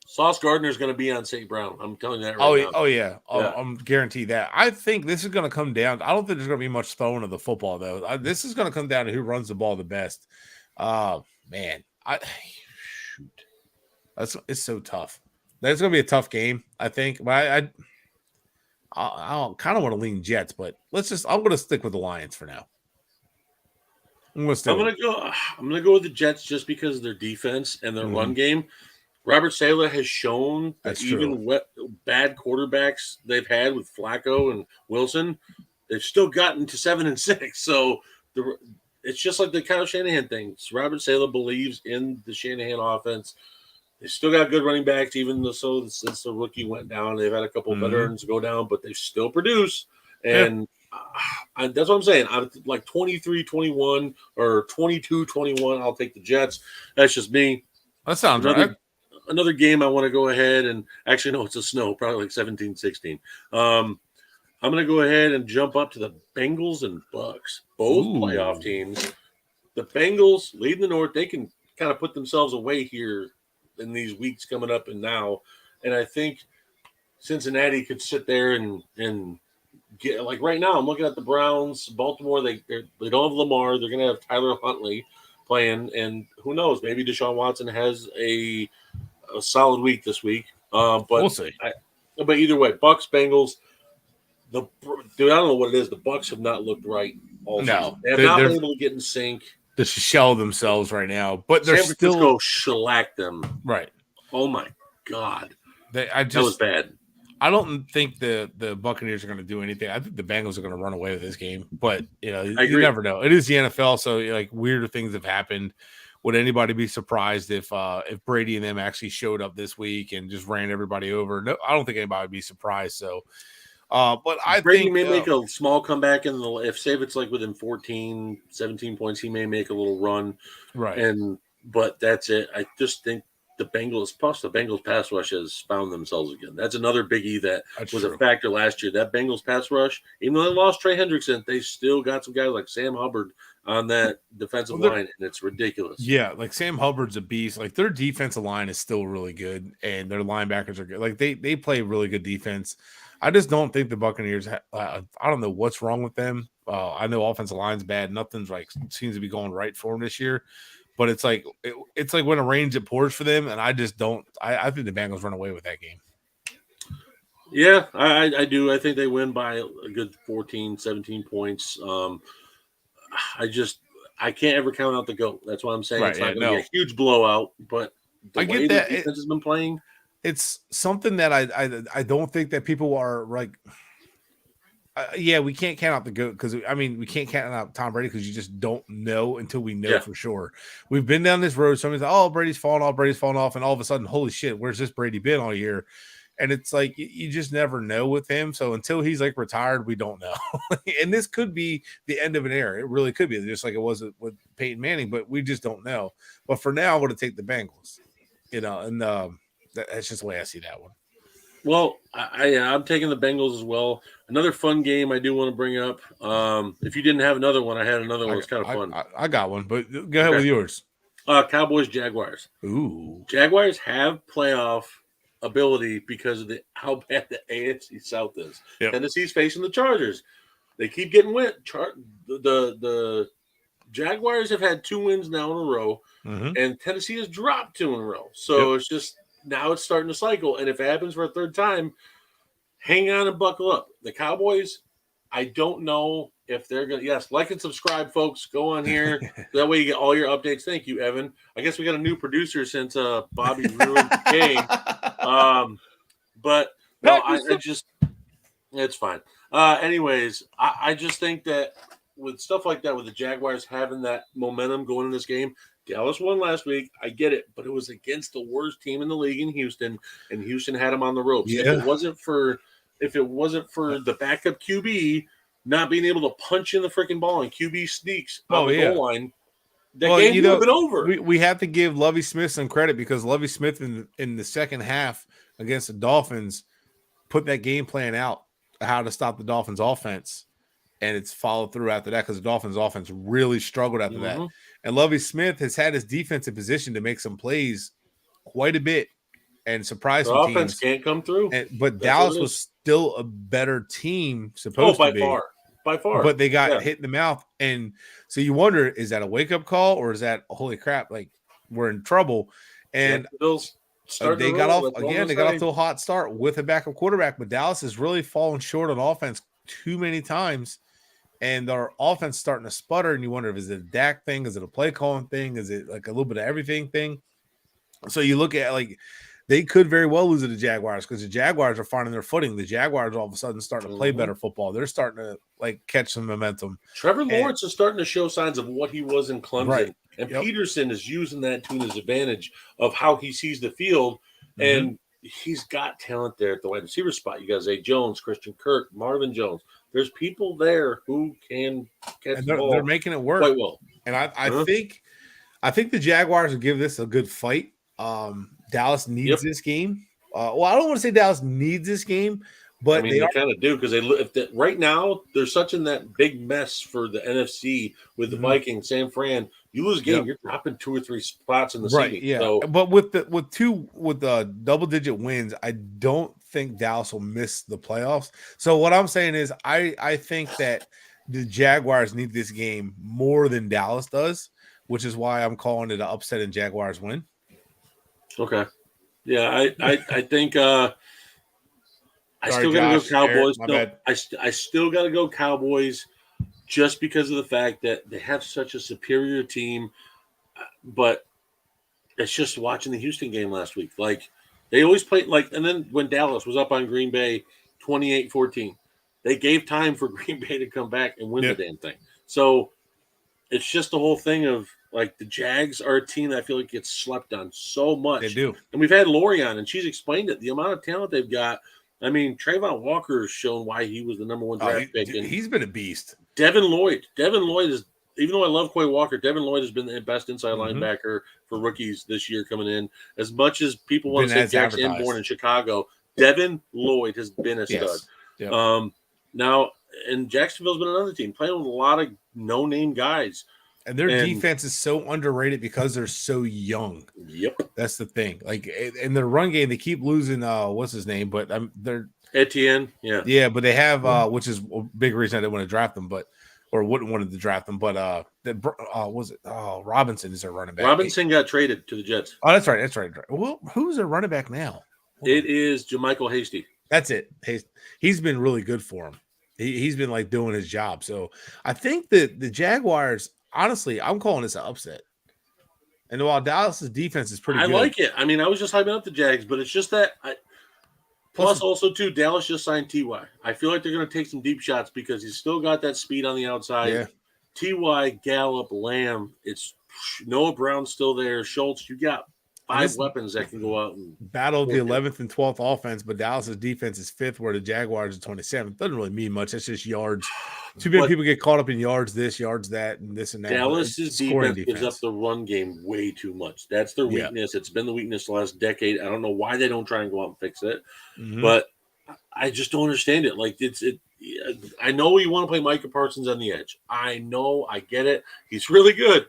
[SPEAKER 2] Sauce Gardner is going to be on St. Brown. I'm telling you that right now.
[SPEAKER 1] Oh, yeah. I'm guaranteed that. I think this is going to come down. I don't think there's going to be much throwing of the football, though. This is going to come down to who runs the ball the best. Man. It's so tough. That's going to be a tough game, I think. But I kind of want to lean Jets, but I'm going to stick with the Lions for now. I'm going to stick.
[SPEAKER 2] I'm gonna go with the Jets just because of their defense and their run game. Robert Saleh has shown that
[SPEAKER 1] That's true.
[SPEAKER 2] bad quarterbacks they've had with Flacco and Wilson, they've still gotten to 7-6. So it's just like the Kyle Shanahan thing. Robert Saleh believes in the Shanahan offense. They still got good running backs, even though since the rookie went down. They've had a couple of veterans go down, but they still produce. And that's what I'm saying. I'm like 23-21 or 22-21. I'll take the Jets. That's just me.
[SPEAKER 1] That sounds right.
[SPEAKER 2] Another game I want to go ahead and actually, no, it's a snow, probably like 17-16. I'm going to go ahead and jump up to the Bengals and Bucks, both playoff teams. The Bengals lead the North. They can kind of put themselves away here in these weeks coming up and now. And I think Cincinnati could sit there and get, like right now, I'm looking at the Browns, Baltimore. They don't have Lamar. They're going to have Tyler Huntley playing. And who knows, maybe Deshaun Watson has a solid week this week. But
[SPEAKER 1] we'll see.
[SPEAKER 2] But either way, Bucks, Bengals. Dude, I don't know what it is. The Bucks have not looked right all season. They have not been able to get in sync.
[SPEAKER 1] To shell themselves right now, but they're
[SPEAKER 2] San Francisco shellacked them.
[SPEAKER 1] Right.
[SPEAKER 2] Oh my God.
[SPEAKER 1] That
[SPEAKER 2] was bad.
[SPEAKER 1] I don't think the Buccaneers are going to do anything. I think the Bengals are going to run away with this game, but you never know. It is the NFL, so like weirder things have happened. Would anybody be surprised if Brady and them actually showed up this week and just ran everybody over? No, I don't think anybody would be surprised. So, but I
[SPEAKER 2] Brady
[SPEAKER 1] think
[SPEAKER 2] may make a small comeback if say if it's like within 14, 17 points, he may make a little run.
[SPEAKER 1] Right.
[SPEAKER 2] But that's it. I just think the Bengals pass rush has found themselves again. That's another biggie that's was true. A factor last year. That Bengals pass rush, even though they lost Trey Hendrickson, they still got some guys like Sam Hubbard on that defensive line, and it's ridiculous.
[SPEAKER 1] Yeah, like Sam Hubbard's a beast. Like their defensive line is still really good, and their linebackers are good. Like they play really good defense. I just don't think the Buccaneers. I don't know what's wrong with them. I know offensive line's bad. Nothing's seems to be going right for them this year. But it's like when it rains, it pours for them, and I just don't. I think the Bengals run away with that game.
[SPEAKER 2] Yeah, I do. I think they win by a good 14, 17 points. I can't ever count out the GOAT. That's what I'm saying. Right, it's not going to be a huge blowout, but the way the defense has been playing.
[SPEAKER 1] It's something that I don't think that people are like. Yeah, we can't count out the GOAT because we can't count out Tom Brady because you just don't know until we know for sure. We've been down this road. Somebody's like, "Oh, Brady's falling off," and all of a sudden, holy shit, where's this Brady been all year? And it's like you just never know with him. So until he's like retired, we don't know. And this could be the end of an era. It really could be, just like it was with Peyton Manning, but we just don't know. But for now, I'm going to take the Bengals. And that's just the way I see that one.
[SPEAKER 2] Well, I'm taking the Bengals as well. Another fun game I do want to bring up. If you didn't have another one, I had another one. It's kind of fun.
[SPEAKER 1] I got one, but go ahead with yours.
[SPEAKER 2] Cowboys, Jaguars.
[SPEAKER 1] Ooh.
[SPEAKER 2] Jaguars have playoff ability because of how bad the AFC South is. Yep. Tennessee's facing the Chargers. They keep getting win. The Jaguars have had 2 wins now in a row, and Tennessee has dropped 2 in a row. So it's just now it's starting to cycle. And if it happens for a third time, hang on and buckle up. The Cowboys, I don't know if they're going to – yes, like and subscribe, folks. Go on here. That way you get all your updates. Thank you, Evan. I guess we got a new producer since Bobby ruined the game. But no, I just – it's fine. Anyways, I just think that with stuff like that, with the Jaguars having that momentum going in this game, Dallas won last week. I get it, but it was against the worst team in the league in Houston, and Houston had them on the ropes. Yeah. If it wasn't for the backup QB not being able to punch in the freaking ball and QB sneaks on the goal line, that game would have been over.
[SPEAKER 1] We have to give Lovie Smith some credit because Lovie Smith in the second half against the Dolphins put that game plan out how to stop the Dolphins offense, and it's followed through after that because the Dolphins offense really struggled after that. And Lovie Smith has had his defense in position to make some plays quite a bit and surprise some
[SPEAKER 2] offense
[SPEAKER 1] teams.
[SPEAKER 2] Can't come through.
[SPEAKER 1] But Dallas was still a better team supposed to be.
[SPEAKER 2] By far.
[SPEAKER 1] But they got hit in the mouth. And so you wonder, is that a wake-up call or is that, holy crap, like we're in trouble? And They got off again. They got off to a hot start with a backup quarterback, but Dallas has really fallen short on offense too many times, and their offense starting to sputter. And you wonder if is it a Dak thing, is it a play calling thing, is it like a little bit of everything thing? So you look at like they could very well lose to the Jaguars because the Jaguars are finding their footing. The Jaguars all of a sudden starting to play better football. They're starting to like catch some momentum.
[SPEAKER 2] Trevor Lawrence is starting to show signs of what he was in Clemson.
[SPEAKER 1] Right.
[SPEAKER 2] And Peterson is using that to his advantage of how he sees the field. And he's got talent there at the wide receiver spot. You got Zay Jones, Christian Kirk, Marvin Jones. There's people there who can catch the ball.
[SPEAKER 1] They're making it work
[SPEAKER 2] quite well.
[SPEAKER 1] And I think the Jaguars will give this a good fight. Dallas needs this game. Well, I don't want to say Dallas needs this game, but
[SPEAKER 2] they kind of do because right now they're such in that big mess for the NFC with the Vikings, San Fran. You lose a game, you're dropping 2 or 3 spots in the seeding.
[SPEAKER 1] Yeah.
[SPEAKER 2] So,
[SPEAKER 1] but with double-digit wins, I don't think Dallas will miss the playoffs. So what I'm saying is, I think that the Jaguars need this game more than Dallas does, which is why I'm calling it an upset and Jaguars win.
[SPEAKER 2] Okay. Yeah, I think I still got to go Cowboys. I still got to go Cowboys just because of the fact that they have such a superior team. But it's just watching the Houston game last week. Like, they always play and then when Dallas was up on Green Bay 28-14, they gave time for Green Bay to come back and win the damn thing. So it's just the whole thing of, like, the Jags are a team that I feel like gets slept on so much.
[SPEAKER 1] They do.
[SPEAKER 2] And we've had Lori on, and she's explained it. The amount of talent they've got. I mean, Trayvon Walker has shown why he was the number 1 draft pick. And
[SPEAKER 1] he's been a beast.
[SPEAKER 2] Devin Lloyd is, even though I love Quay Walker, Devin Lloyd has been the best inside linebacker for rookies this year coming in. As much as people want to say Jackson Inborn in Chicago, Devin Lloyd has been a stud. Yep. Now, and Jacksonville's been another team playing with a lot of no-name guys.
[SPEAKER 1] And their defense is so underrated because they're so young.
[SPEAKER 2] Yep.
[SPEAKER 1] That's the thing. Like, in their run game, they keep losing, what's his name? But they're
[SPEAKER 2] Etienne. Yeah.
[SPEAKER 1] Yeah, but they have, which is a big reason I didn't want to draft them, or wouldn't want to draft them. But, was it? Oh, Robinson is their running back.
[SPEAKER 2] Robinson got traded to the Jets.
[SPEAKER 1] Oh, that's right. Well, who's their running back now?
[SPEAKER 2] It is Jermichael Hasty.
[SPEAKER 1] That's it. He's been really good for him. He's been like doing his job. So I think that the Jaguars, honestly, I'm calling this an upset. And while Dallas's defense is pretty good.
[SPEAKER 2] I like it. I mean, I was just hyping up the Jags, but it's just that plus also too, Dallas just signed T.Y. I feel like they're going to take some deep shots because he's still got that speed on the outside.
[SPEAKER 1] Yeah.
[SPEAKER 2] T.Y., Gallup, Lamb, it's Noah Brown's still there. Schultz, you got 5 weapons that can go out and
[SPEAKER 1] battle the 11th and 12th offense, but Dallas's defense is 5th, where the Jaguars are 27th. Doesn't really mean much. That's just yards. Too many people get caught up in yards this, yards that, and this and that.
[SPEAKER 2] Dallas's defense gives up the run game way too much. That's their weakness. It's been the weakness the last decade. I don't know why they don't try and go out and fix it, but I just don't understand it. Like, I know you want to play Micah Parsons on the edge. I know, I get it. He's really good.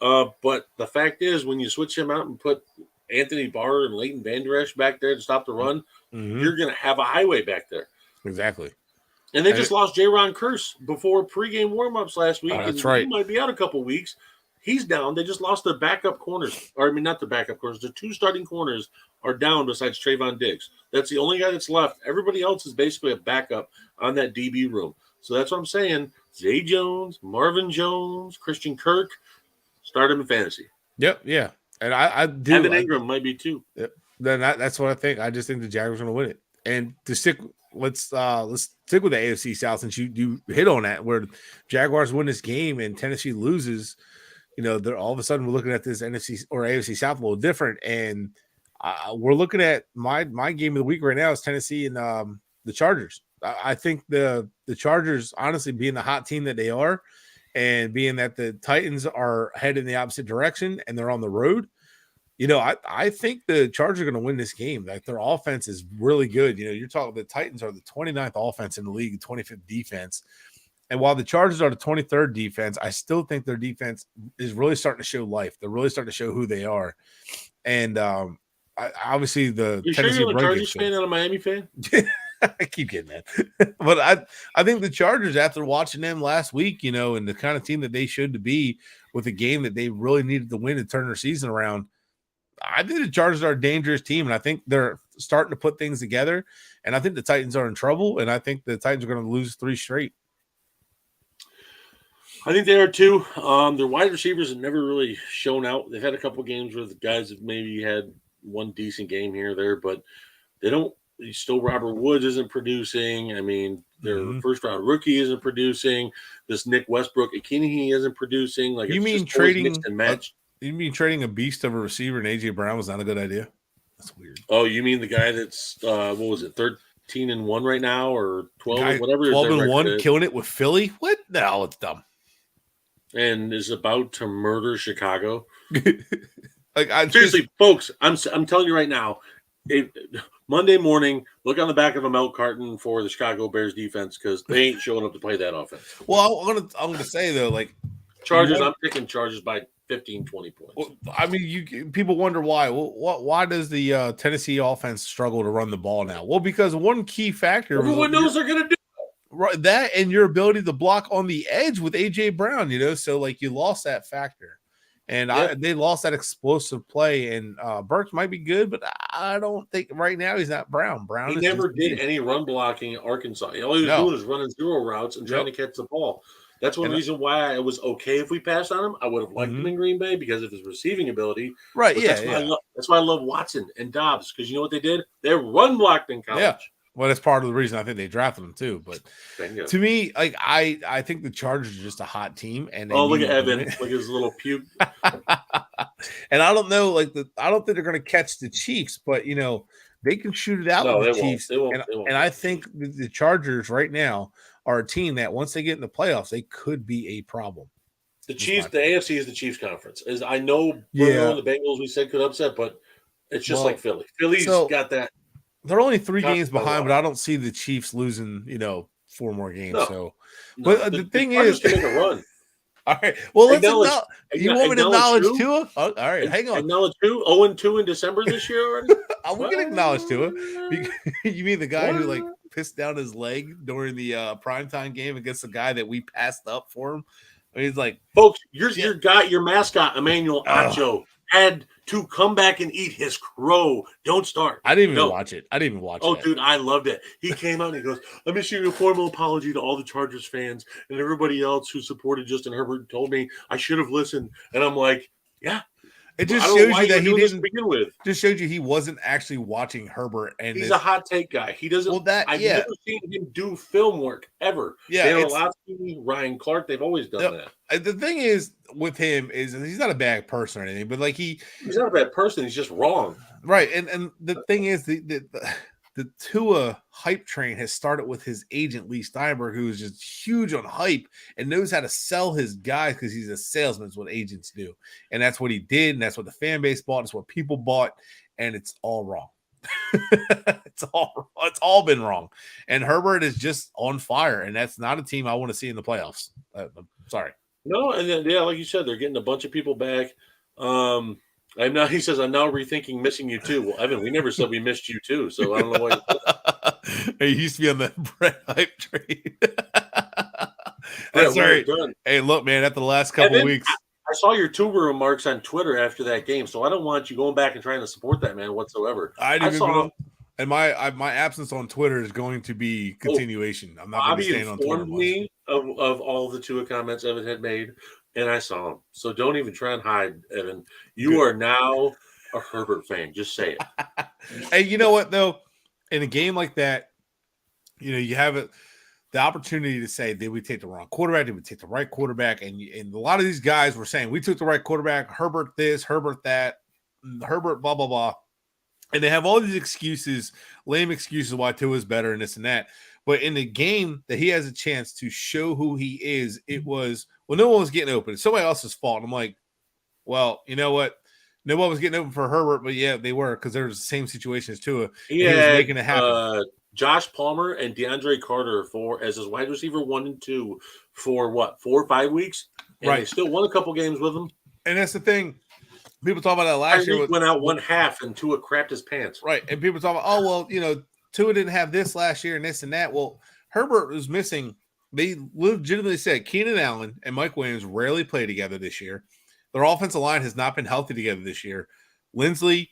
[SPEAKER 2] But the fact is, when you switch him out and put Anthony Barr and Leighton Vander Esch back there to stop the run, you're going to have a highway back there.
[SPEAKER 1] Exactly.
[SPEAKER 2] And they just lost Jaron Kearse before pregame warmups last week.
[SPEAKER 1] That's right.
[SPEAKER 2] He might be out a couple weeks. He's down. They just lost their backup corners. Or, I mean, not their backup corners. The 2 starting corners are down besides Trayvon Diggs. That's the only guy that's left. Everybody else is basically a backup on that DB room. So that's what I'm saying. Zay Jones, Marvin Jones, Christian Kirk, start him in fantasy.
[SPEAKER 1] Yep, yeah. And I do.
[SPEAKER 2] Evan Ingram might be too.
[SPEAKER 1] Yep. Then that's what I think. I just think the Jaguars are going to win it. And to stick, let's stick with the AFC South, since you hit on that, where Jaguars win this game and Tennessee loses. You know, they're all of a sudden we're looking at this NFC or AFC South a little different, and we're looking at my game of the week right now is Tennessee and the Chargers. I think the Chargers, honestly, being the hot team that they are, and being that the Titans are headed in the opposite direction and they're on the road, you know, I think the Chargers are going to win this game. Like, their offense is really good. You know, you're talking the Titans are the 29th offense in the league, 25th defense. And while the Chargers are the 23rd defense, I still think their defense is really starting to show life. They're really starting to show who they are. And obviously the Tennessee
[SPEAKER 2] sure you're a Chargers fan and a Miami fan?
[SPEAKER 1] I keep getting that. But I think the Chargers, after watching them last week, you know, and the kind of team that they should be with a game that they really needed to win to turn their season around, I think the Chargers are a dangerous team, and I think they're starting to put things together. And I think the Titans are in trouble, and I think the Titans are going to lose 3 straight.
[SPEAKER 2] I think they are too. Their wide receivers have never really shown out. They've had a couple games where the guys have maybe had one decent game here or there, but they don't. Still, Robert Woods isn't producing. I mean, their first round rookie isn't producing. This Nick Westbrook Ikini isn't producing. Like,
[SPEAKER 1] You
[SPEAKER 2] it's
[SPEAKER 1] mean
[SPEAKER 2] just always
[SPEAKER 1] trading
[SPEAKER 2] mixed and matched.
[SPEAKER 1] You mean trading a beast of a receiver and AJ Brown was not a good idea? That's weird.
[SPEAKER 2] Oh, you mean the guy that's what was it, 13-1 right now, or 12,
[SPEAKER 1] Guy,
[SPEAKER 2] whatever? his
[SPEAKER 1] 12-1,
[SPEAKER 2] record is,
[SPEAKER 1] killing it with Philly. What? No, it's dumb.
[SPEAKER 2] and is about to murder Chicago.
[SPEAKER 1] Like, I
[SPEAKER 2] Seriously, folks, I'm telling you right now. Monday morning, look on the back of a milk carton for the Chicago Bears defense because they ain't showing up to play that offense.
[SPEAKER 1] Well, I'm gonna say though, like
[SPEAKER 2] Chargers, I'm picking Chargers by 15, 20 points.
[SPEAKER 1] Well, I mean, people wonder why. Well, why does the Tennessee offense struggle to run the ball now? Well, because one key factor,
[SPEAKER 2] Everyone knows they're going to do
[SPEAKER 1] right, that, and your ability to block on the edge with AJ Brown. So like you lost that factor, and they lost that explosive play. And Burks might be good, but I don't think right now he's not Brown. Brown.
[SPEAKER 2] He never did any run blocking in Arkansas. All he was doing is running zero routes and trying to catch the ball. That's one reason why it was okay if we passed on him. I would have liked him in Green Bay because of his receiving ability.
[SPEAKER 1] Right,
[SPEAKER 2] that's why I love Watson and Dobbs, because you know what they did? They run blocked in college.
[SPEAKER 1] Yeah. Well, that's part of the reason I think they drafted him too. But to me, like I think the Chargers are just a hot team. And
[SPEAKER 2] look at Evan, look at his little puke.
[SPEAKER 1] And I don't know, I don't think they're going to catch the Chiefs, but they can shoot it out with the Chiefs.
[SPEAKER 2] They won't.
[SPEAKER 1] And I think the Chargers right now are a team that once they get in the playoffs, they could be a problem.
[SPEAKER 2] The Chiefs, the AFC is the Chiefs conference. I know Bruno and the Bengals we said could upset, but it's just like Philly. Philly's got that.
[SPEAKER 1] They're only 3 games behind, but I don't see the Chiefs losing, 4 more games. But the thing is,
[SPEAKER 2] to make a run.
[SPEAKER 1] All right. Well, you want me to acknowledge Tua? Oh, all right, hang on.
[SPEAKER 2] Acknowledge Tua? 0-2 in December this year already?
[SPEAKER 1] We can acknowledge Tua. You mean the guy who pissed down his leg during the primetime game against the guy that we passed up for him? I mean, he's like,
[SPEAKER 2] folks, your mascot, Emmanuel Acho, had to come back and eat his crow. Don't start.
[SPEAKER 1] I didn't even watch it. Oh,
[SPEAKER 2] dude, I loved it. He came out and he goes, let me issue a formal apology to all the Chargers fans and everybody else who supported Justin Herbert, told me I should have listened. And I'm like, yeah.
[SPEAKER 1] It just shows you that he didn't
[SPEAKER 2] begin with.
[SPEAKER 1] Just showed you he wasn't actually watching Herbert. And
[SPEAKER 2] he's a hot take guy. He doesn't.
[SPEAKER 1] Well,
[SPEAKER 2] I've never seen him do film work ever.
[SPEAKER 1] Yeah,
[SPEAKER 2] Ryan Clark. They've always done that.
[SPEAKER 1] The thing is with him is he's not a bad person or anything, but he's
[SPEAKER 2] not a bad person. He's just wrong.
[SPEAKER 1] Right, and the thing is the Tua hype train has started with his agent Lee Steinberg, who is just huge on hype and knows how to sell his guys because he's a salesman. Is what agents do, and that's what he did, and that's what the fan base bought. It's what people bought, and it's all wrong. It's all been wrong. And Herbert is just on fire, and that's not a team I want to see in the playoffs. I'm sorry.
[SPEAKER 2] No, and then, like you said, they're getting a bunch of people back. He says, I'm now rethinking missing you too. Well, Evan, we never said we missed you too, so I don't know why.
[SPEAKER 1] He used to be on the Bret hype train. That's right. Hey, look, man, after the last couple of weeks.
[SPEAKER 2] I saw your Tuber remarks on Twitter after that game, so I don't want you going back and trying to support that man whatsoever.
[SPEAKER 1] And my absence on Twitter is going to be continuation. I'm not going to stand on Twitter.
[SPEAKER 2] Bobby informed me of all the Tua comments Evan had made, and I saw him. So don't even try and hide, Evan. You are now a Herbert fan. Just say it.
[SPEAKER 1] Hey, you know what, though? In a game like that, you have the opportunity to say, did we take the wrong quarterback? Did we take the right quarterback? And a lot of these guys were saying, we took the right quarterback, Herbert this, Herbert that, Herbert blah, blah, blah. And they have all these excuses, lame excuses why Tua is better and this and that. But in the game that he has a chance to show who he is, it was, no one was getting open. It's somebody else's fault. And I'm like, well, you know what? No one was getting open for Herbert, but yeah, they were, because they're the same situation as Tua. He was making it happen.
[SPEAKER 2] Josh Palmer and DeAndre Carter as his wide receiver 1 and 2 for 4 or 5 weeks. And they still won a couple games with him.
[SPEAKER 1] And that's the thing. People talk about that last year.
[SPEAKER 2] Went out 1/2 and Tua crapped his pants.
[SPEAKER 1] Right. And people talk about, Tua didn't have this last year and this and that. Well, Herbert was missing. They legitimately said Keenan Allen and Mike Williams rarely play together this year. Their offensive line has not been healthy together this year. Lindsley,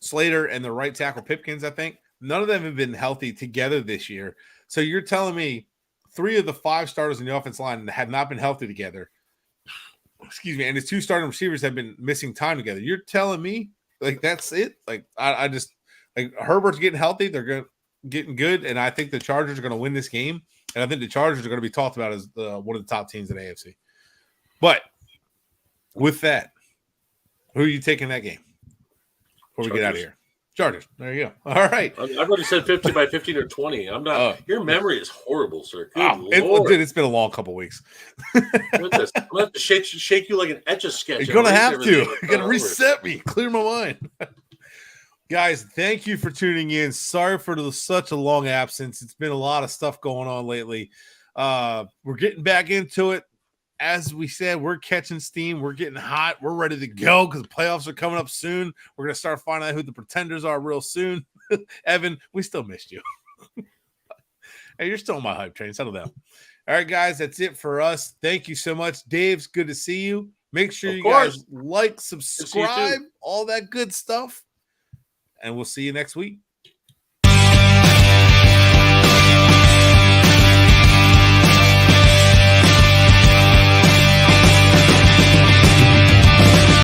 [SPEAKER 1] Slater, and the right tackle Pipkins, I think, none of them have been healthy together this year. So you're telling me 3 of the 5 starters in the offensive line had not been healthy together. Excuse me. And his 2 starting receivers have been missing time together. You're telling me like that's it? Like I just like Herbert's getting healthy. They're getting good. And I think the Chargers are going to win this game. And I think the Chargers are going to be talked about as one of the top teams in the AFC. But with that, who are you taking that game before we get out of here? Chargers. There you go. All right.
[SPEAKER 2] I've already said 50 by 15 or 20. I'm not. Your memory is horrible, sir. Good Lord.
[SPEAKER 1] Dude, it's been a long couple weeks.
[SPEAKER 2] I'm going to have to shake you like an Etch-a-Sketch.
[SPEAKER 1] You're going to have to. You're going to reset me. Clear my mind. Guys, thank you for tuning in. Sorry for such a long absence. It's been a lot of stuff going on lately. We're getting back into it. As we said, we're catching steam. We're getting hot. We're ready to go because the playoffs are coming up soon. We're going to start finding out who the pretenders are real soon. Evan, we still missed you. Hey, you're still on my hype train. Settle down. All right, guys, that's it for us. Thank you so much. Dave's good to see you. Make sure you guys like, subscribe, all that good stuff. And we'll see you next week.